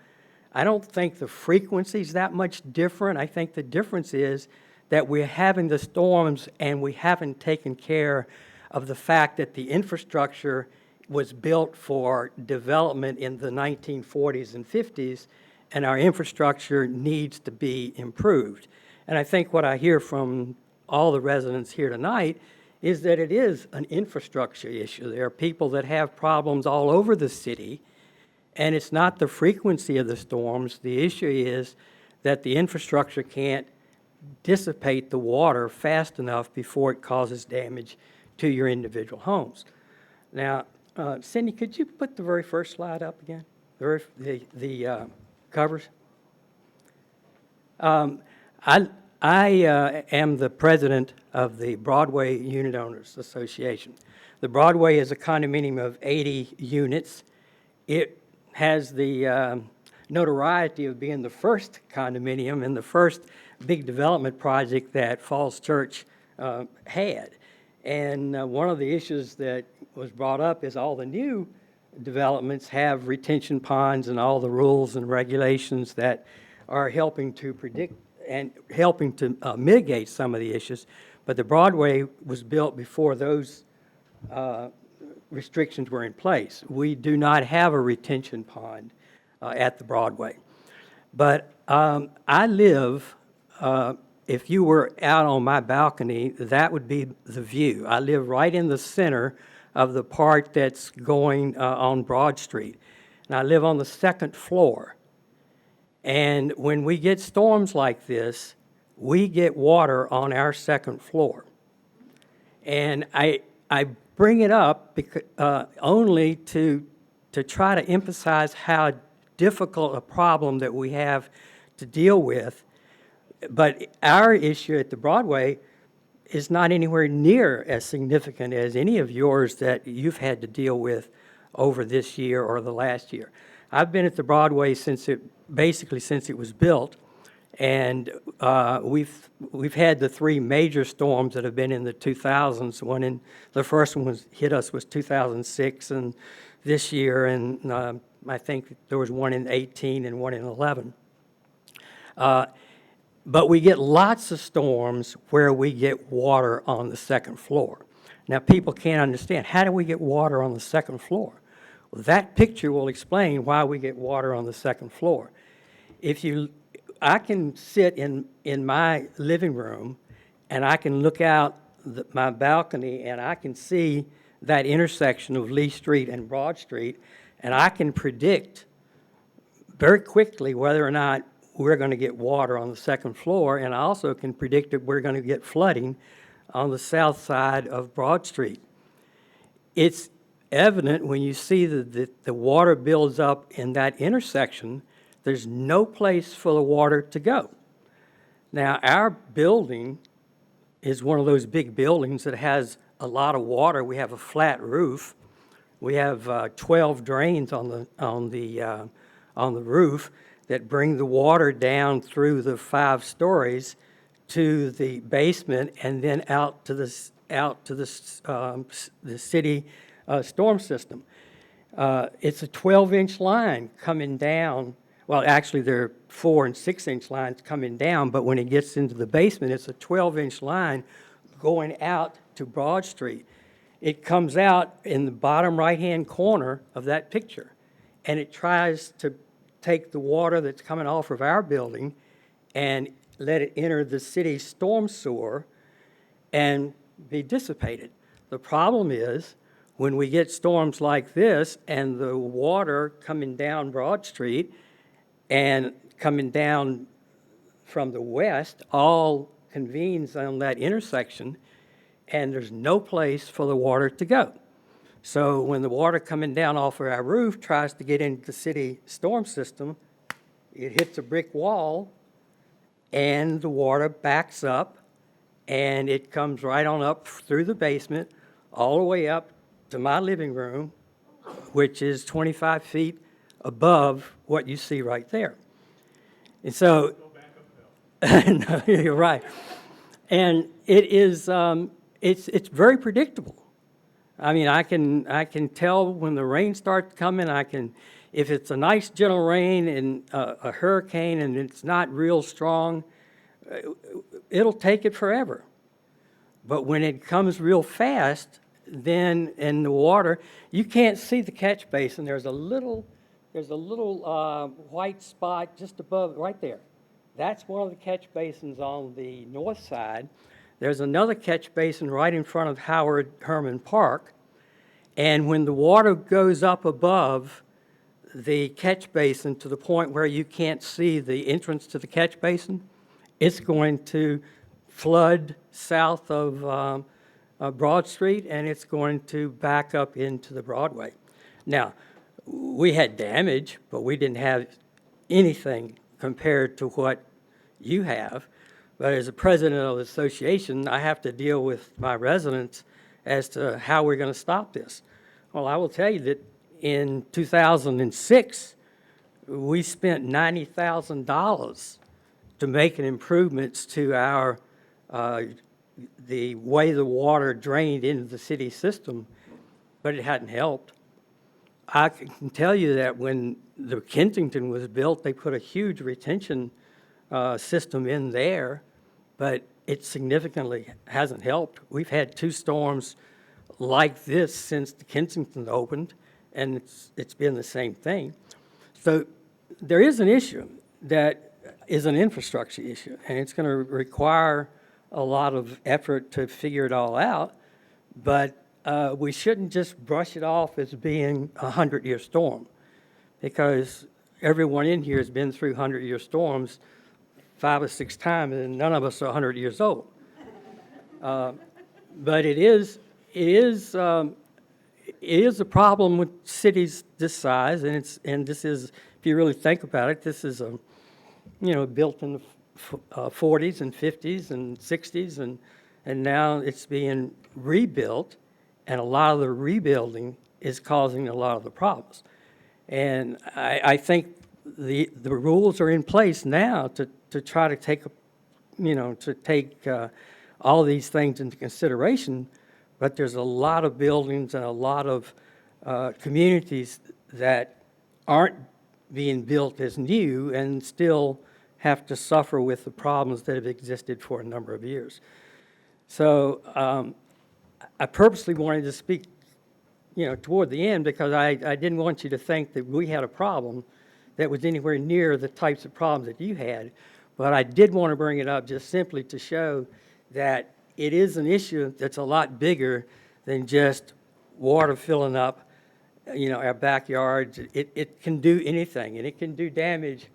I don't think the frequency is that much different. I think the difference is that we're having the storms and we haven't taken care of the fact that the infrastructure was built for development in the 1940s and 50s, and our infrastructure needs to be improved. And I think what I hear from all the residents here tonight is that it is an infrastructure issue. There are people that have problems all over the city, and it's not the frequency of the storms. The issue is that the infrastructure can't dissipate the water fast enough before it causes damage to your individual homes. Now, Cindy, could you put the very first slide up again? The covers? I am the president of the Broadway Unit Owners Association. The Broadway is a condominium of 80 units. It has the notoriety of being the first condominium and the first big development project that Falls Church had. And one of the issues that was brought up is all the new developments have retention ponds and all the rules and regulations that are helping to predict and helping to mitigate some of the issues. But the Broadway was built before those restrictions were in place. We do not have a retention pond at the Broadway. But I live, if you were out on my balcony, that would be the view. I live right in the center of the part that's going on Broad Street. And I live on the second floor. And when we get storms like this, we get water on our second floor. And I bring it up because, only to try to emphasize how difficult a problem that we have to deal with. But our issue at the Broadway is not anywhere near as significant as any of yours that you've had to deal with over this year or the last year. I've been at the Broadway basically since it was built, and we've had the 3 major storms that have been in the 2000s. The first one hit us was 2006, and this year, and I think there was one in 18 and one in 11. But we get lots of storms where we get water on the second floor. Now, people can't understand, how do we get water on the second floor? Well, that picture will explain why we get water on the second floor. I can sit in my living room, and I can look out my balcony, and I can see that intersection of Lee Street and Broad Street, and I can predict very quickly whether or not we're going to get water on the second floor, and I also can predict that we're going to get flooding on the south side of Broad Street. It's evident when you see that the water builds up in that intersection. There's no place for the water to go. Now, our building is one of those big buildings that has a lot of water. We have a flat roof. We have 12 drains on the roof that bring the water down through the 5 stories to the basement and then out to the city storm system. It's a 12-inch line coming down. Well, actually, there are 4- and 6-inch lines coming down, but when it gets into the basement, it's a 12-inch line going out to Broad Street. It comes out in the bottom right-hand corner of that picture, and it tries to take the water that's coming off of our building and let it enter the city's storm sewer and be dissipated. The problem is when we get storms like this and the water coming down Broad Street and coming down from the west all convenes on that intersection, and there's no place for the water to go. So when the water coming down off of our roof tries to get into the city storm system, it hits a brick wall, and the water backs up, and it comes right on up through the basement, all the way up to my living room, which is 25 feet above what you see right there. And so, no, you're right. And it is, it's very predictable. I mean, I can tell when the rain starts coming. If it's a nice gentle rain and a hurricane and it's not real strong, it'll take it forever. But when it comes real fast, then in the water, you can't see the catch basin. There's a little white spot just above, right there. That's one of the catch basins on the north side. There's another catch basin right in front of Howard Herman Park. And when the water goes up above the catch basin to the point where you can't see the entrance to the catch basin, it's going to flood south of Broad Street, and it's going to back up into the Broadway. Now, we had damage, but we didn't have anything compared to what you have. But as a president of the association, I have to deal with my residents as to how we're going to stop this. Well, I will tell you that in 2006, we spent $90,000 to make improvements to our the way the water drained into the city system, but it hadn't helped. I can tell you that when the Kensington was built, they put a huge retention system in there, but it significantly hasn't helped. We've had 2 storms like this since the Kensington opened, and it's been the same thing. So there is an issue that is an infrastructure issue, and it's going to require a lot of effort to figure it all out, but we shouldn't just brush it off as being a 100-year storm, because everyone in here has been through 100-year storms 5 or 6 times, and none of us are 100 years old. But it is a problem with cities this size, and this is, if you really think about it, this is built in the 40s and 50s and 60s, and now it's being rebuilt, and a lot of the rebuilding is causing a lot of the problems. And I think the rules are in place now to try to take all these things into consideration, but there's a lot of buildings and a lot of communities that aren't being built as new and still have to suffer with the problems that have existed for a number of years. So I purposely wanted to speak, toward the end, because I didn't want you to think that we had a problem that was anywhere near the types of problems that you had. But I did want to bring it up just simply to show that it is an issue that's a lot bigger than just water filling up, our backyards. It can do anything, and it can do damage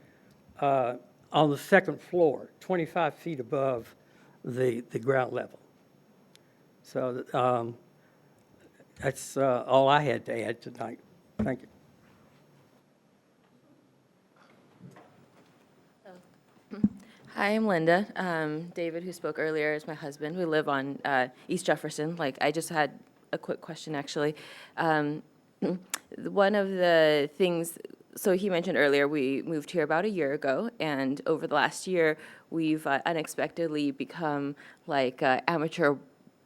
on the second floor, 25 feet above the ground level. So that's all I had to add tonight. Thank you. Hi, I'm Linda. David, who spoke earlier, is my husband. We live on East Jefferson. I just had a quick question, actually. One of the things, so he mentioned earlier, we moved here about a year ago, and over the last year, we've unexpectedly become amateur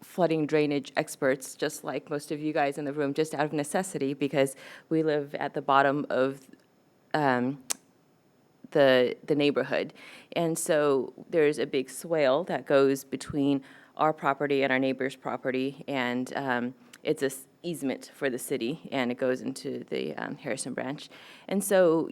flooding drainage experts, just like most of you guys in the room, just out of necessity, because we live at the bottom of the neighborhood. And so there's a big swale that goes between our property and our neighbor's property, and it's a easement for the city, and it goes into the Harrison branch. And so,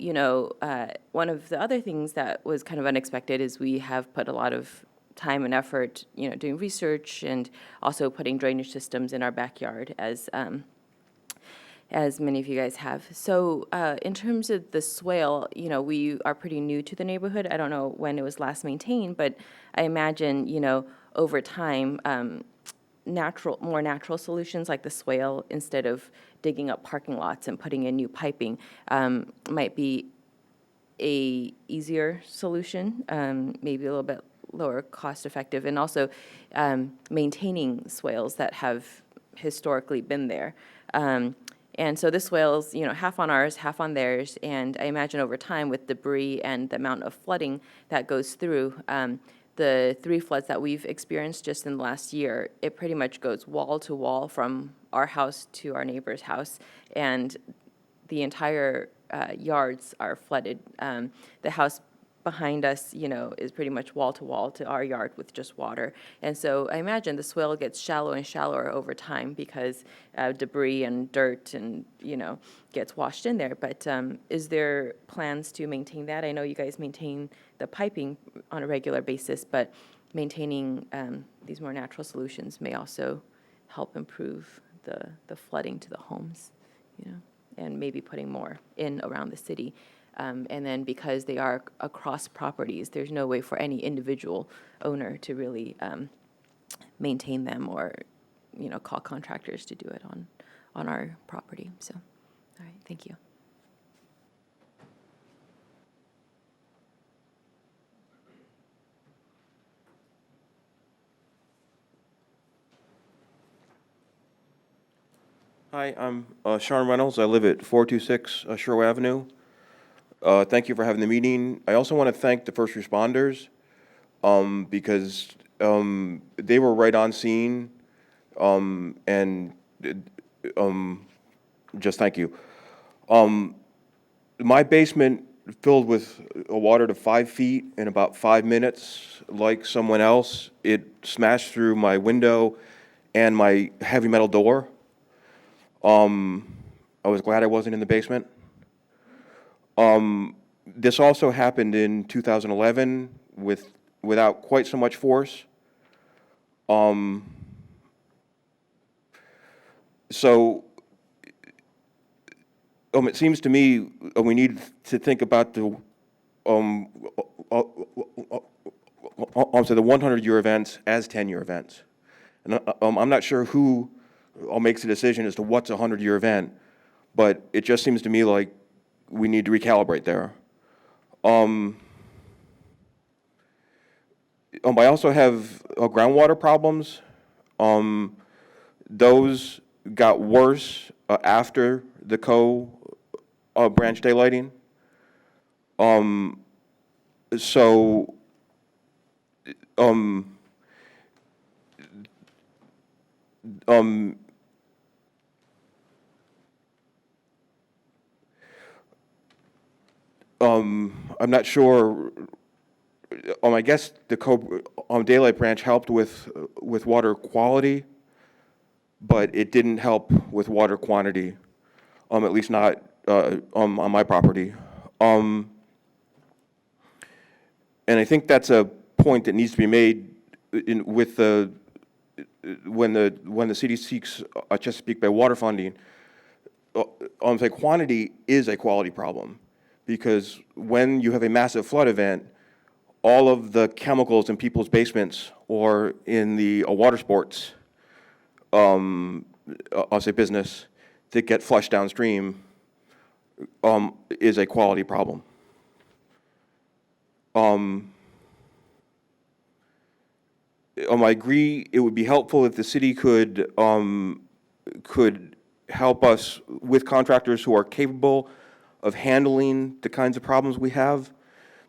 one of the other things that was kind of unexpected is we have put a lot of time and effort, doing research and also putting drainage systems in our backyard, as many of you guys have. So in terms of the swale, we are pretty new to the neighborhood. I don't know when it was last maintained, but I imagine, over time, more natural solutions like the swale, instead of digging up parking lots and putting in new piping, might be a easier solution, maybe a little bit lower cost effective, and also maintaining swales that have historically been there. And so this swale's, half on ours, half on theirs, and I imagine over time with debris and the amount of flooding that goes through, the 3 floods that we've experienced just in the last year, it pretty much goes wall to wall from our house to our neighbor's house, and the entire yards are flooded. The house behind us, is pretty much wall to our yard with just water. And so I imagine the swale gets shallower and shallower over time because debris and dirt and, gets washed in there. But is there plans to maintain that? I know you guys maintain the piping on a regular basis, but maintaining these more natural solutions may also help improve the flooding to the homes, and maybe putting more in around the city. And then because they are across properties, there's no way for any individual owner to really maintain them or, call contractors to do it on our property. So, all right, thank you. Hi, I'm Sean Reynolds. I live at 426 Sherwood Avenue. Thank you for having the meeting. I also want to thank the first responders because they were right on scene, and just thank you. My basement filled with water to 5 feet in about 5 minutes. Like someone else, it smashed through my window and my heavy metal door. I was glad I wasn't in the basement. This also happened in 2011 without quite so much force. So it seems to me we need to think about the 100-year events as 10-year events. And I'm not sure who makes a decision as to what's a 100-year event, but it just seems to me like we need to recalibrate there. I also have groundwater problems. Those got worse after the branch daylighting. I'm not sure. I guess the daylight branch helped with water quality, but it didn't help with water quantity. At least not on my property. And I think that's a point that needs to be made when the city seeks Chesapeake Bay water funding. Quantity is a quality problem, because when you have a massive flood event, all of the chemicals in people's basements or in the water sports, business that get flushed downstream is a quality problem. I agree it would be helpful if the city could help us with contractors who are capable of handling the kinds of problems we have,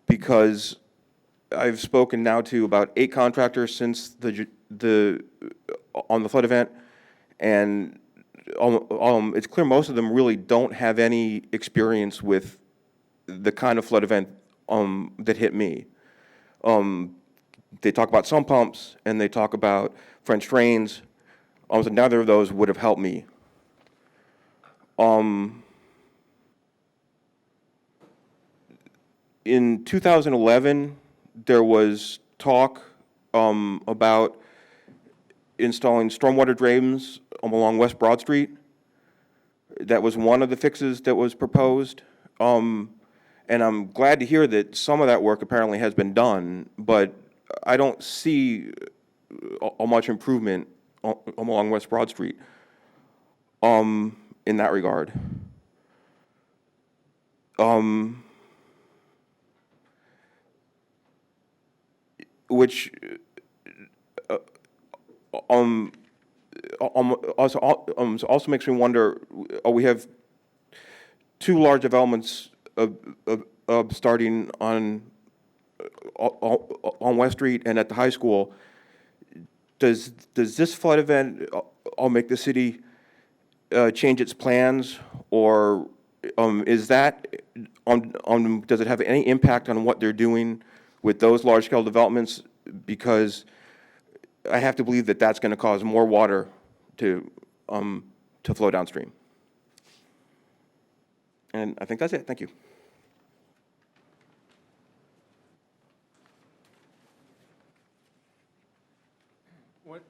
because I've spoken now to about 8 contractors since on the flood event, and it's clear most of them really don't have any experience with the kind of flood event that hit me. They talk about sump pumps and they talk about French drains. Neither of those would have helped me. In 2011, there was talk about installing stormwater drains along West Broad Street. That was one of the fixes that was proposed. And I'm glad to hear that some of that work apparently has been done, but I don't see much improvement along West Broad Street in that regard. which also makes me wonder, we have two large developments starting on West Street and at the high school. Does this flood event all make the city change its plans, or is that does it have any impact on what they're doing with those large-scale developments? Because I have to believe that that's going to cause more water to flow downstream. And I think that's it. Thank you.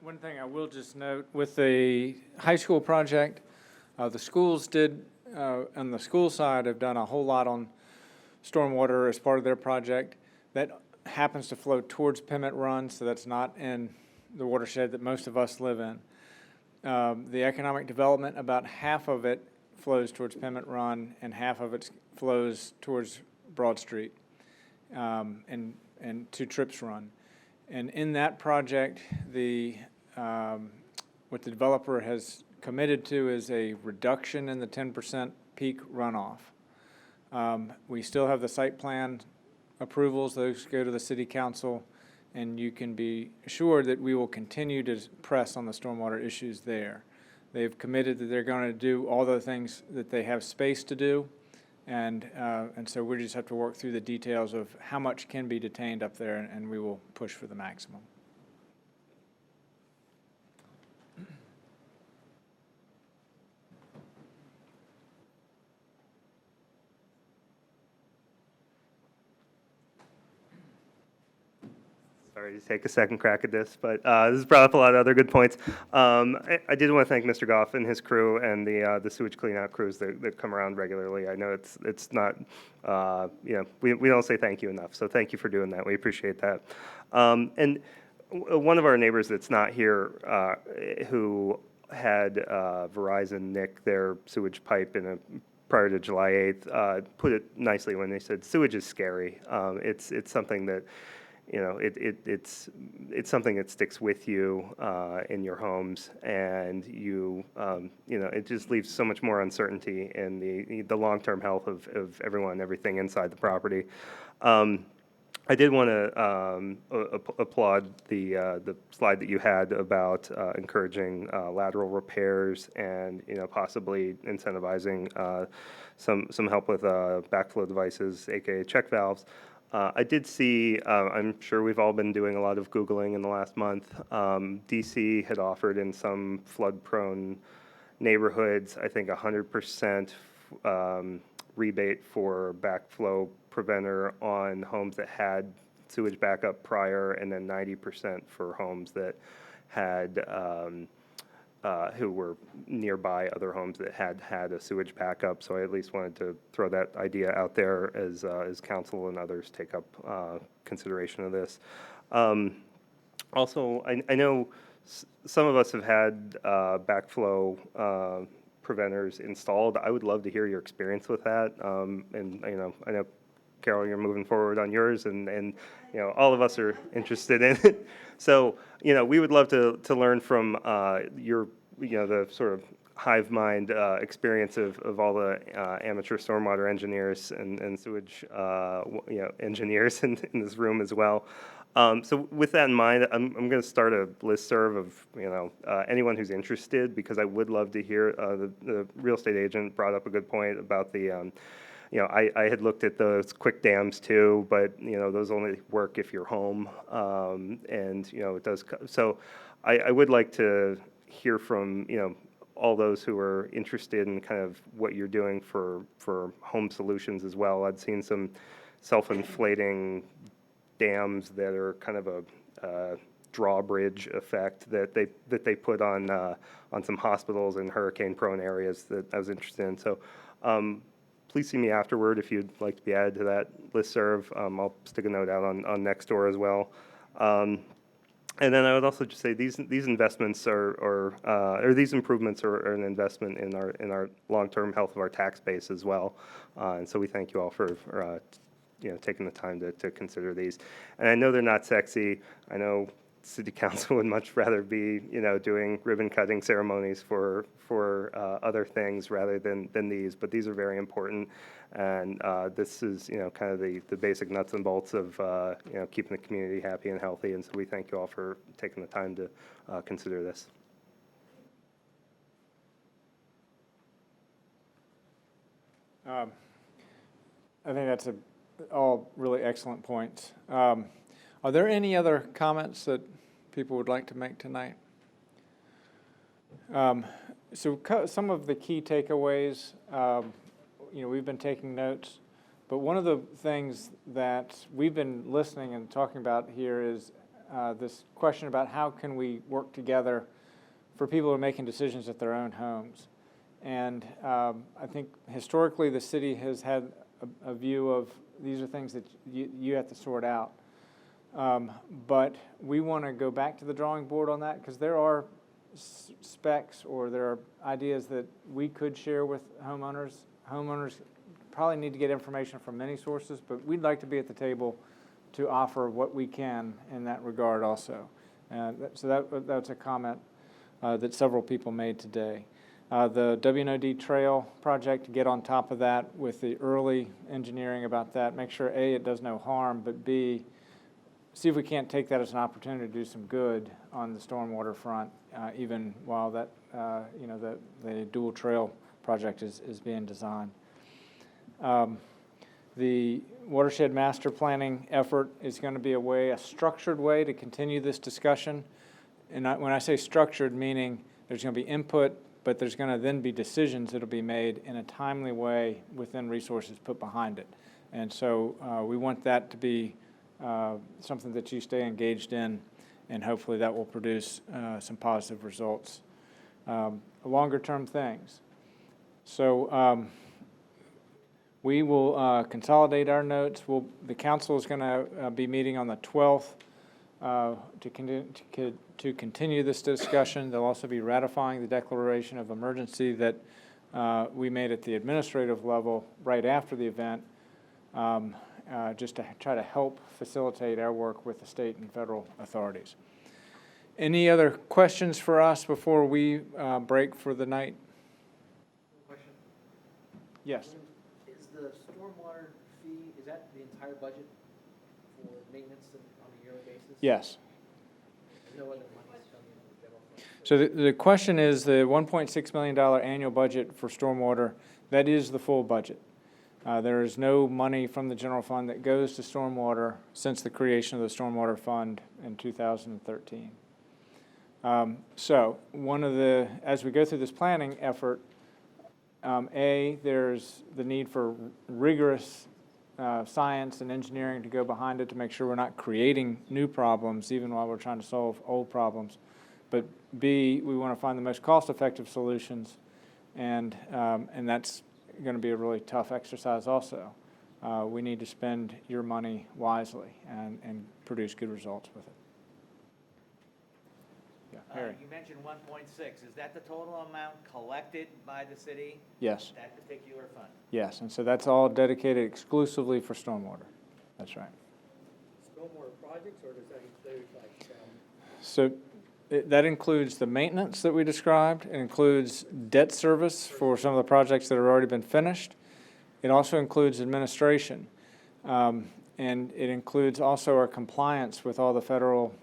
One thing I will just note, with the high school project, the schools did, on the school side, have done a whole lot on stormwater as part of their project. That happens to flow towards Pemmott Run, so that's not in the watershed that most of us live in. The economic development, about half of it flows towards Pemmott Run, and half of it flows towards Broad Street, and to Trips Run. And in that project, what the developer has committed to is a reduction in the 10% peak runoff. We still have the site plan approvals. Those go to the city council, and you can be assured that we will continue to press on the stormwater issues there. They've committed that they're going to do all the things that they have space to do, and so we just have to work through the details of how much can be detained up there, and we will push for the maximum. Sorry to take a second crack at this, but this has brought up a lot of other good points. I did want to thank Mr. Goff and his crew and the sewage cleanout crews that come around regularly. I know it's not, we don't say thank you enough, so thank you for doing that. We appreciate that. And one of our neighbors that's not here, who had Verizon nick their sewage pipe prior to July 8th, put it nicely when they said sewage is scary. It's something that, it's something that sticks with you in your homes, and it just leaves so much more uncertainty in the long-term health of everyone and everything inside the property. I did want to applaud the slide that you had about encouraging lateral repairs and possibly incentivizing some help with backflow devices, aka check valves. I did see, I'm sure we've all been doing a lot of Googling in the last month. DC had offered in some flood-prone neighborhoods, I think 100% rebate for backflow preventer on homes that had sewage backup prior, and then 90% for homes that had, who were nearby other homes that had a sewage backup. So I at least wanted to throw that idea out there as council and others take up consideration of this. Also, I know some of us have had backflow preventers installed. I would love to hear your experience with that. And I know, Carol, you're moving forward on yours, and all of us are interested in it. So, we would love to learn from your, the sort of hive mind experience of all the amateur stormwater engineers and sewage, engineers in this room as well. So with that in mind, I'm going to start a listserv of anyone who's interested, because I would love to hear. The real estate agent brought up a good point about the. I had looked at those quick dams too, but those only work if you're home, and it does. So I would like to hear from all those who are interested in kind of what you're doing for home solutions as well. I'd seen some self-inflating dams that are kind of a drawbridge effect that they put on some hospitals in hurricane-prone areas that I was interested in. So please see me afterward if you'd like to be added to that listserv. I'll stick a note out on Nextdoor as well. And then I would also just say these investments or these improvements are an investment in our long-term health of our tax base as well. And so we thank you all for taking the time to consider these. And I know they're not sexy. I know City Council would much rather be, doing ribbon cutting ceremonies for other things rather than these, but these are very important. And this is, kind of the basic nuts and bolts of, keeping the community happy and healthy. And so we thank you all for taking the time to consider this. I think that's all really excellent points. Are there any other comments that people would like to make tonight? Some of the key takeaways, we've been taking notes, but one of the things that we've been listening and talking about here is this question about how can we work together for people who are making decisions at their own homes. And I think historically the city has had a view of these are things that you have to sort out. But we want to go back to the drawing board on that because there are specs or there are ideas that we could share with homeowners. Homeowners probably need to get information from many sources, but we'd like to be at the table to offer what we can in that regard also. So that's a comment that several people made today. The WNOD Trail project, to get on top of that with the early engineering about that, make sure A, it does no harm, but B, see if we can't take that as an opportunity to do some good on the stormwater front, even while that, the dual trail project is being designed. The Watershed Master Planning effort is going to be a structured way to continue this discussion. And when I say structured, meaning there's going to be input, but there's going to then be decisions that will be made in a timely way within resources put behind it. And so we want that to be something that you stay engaged in, and hopefully that will produce some positive results. Longer-term things. So we will consolidate our notes. The council is going to be meeting on the 12th to continue this discussion. They'll also be ratifying the declaration of emergency that we made at the administrative level right after the event, just to try to help facilitate our work with the state and federal authorities. Any other questions for us before we break for the night? Question? Yes. Is the stormwater fee, is that the entire budget for maintenance on a yearly basis? Yes. There's no other money coming in the general fund? So the question is the $1.6 million annual budget for stormwater, that is the full budget. There is no money from the general fund that goes to stormwater since the creation of the stormwater fund in 2013. So as we go through this planning effort, there's the need for rigorous science and engineering to go behind it to make sure we're not creating new problems even while we're trying to solve old problems. But B, we want to find the most cost-effective solutions, and that's going to be a really tough exercise also. We need to spend your money wisely and produce good results with it. Yeah, Harry. You mentioned 1.6. Is that the total amount collected by the city? Yes. That particular fund? Yes, and so that's all dedicated exclusively for stormwater. That's right. Stormwater projects, or does that include So that includes the maintenance that we described. It includes debt service for some of the projects that have already been finished. It also includes administration. And it includes also our compliance with all the federal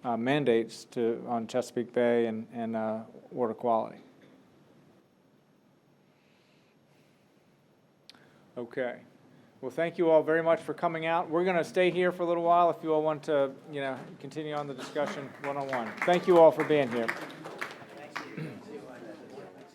mandates on Chesapeake Bay and water quality. Okay. Well, thank you all very much for coming out. We're going to stay here for a little while if you all want to, continue on the discussion one-on-one. Thank you all for being here.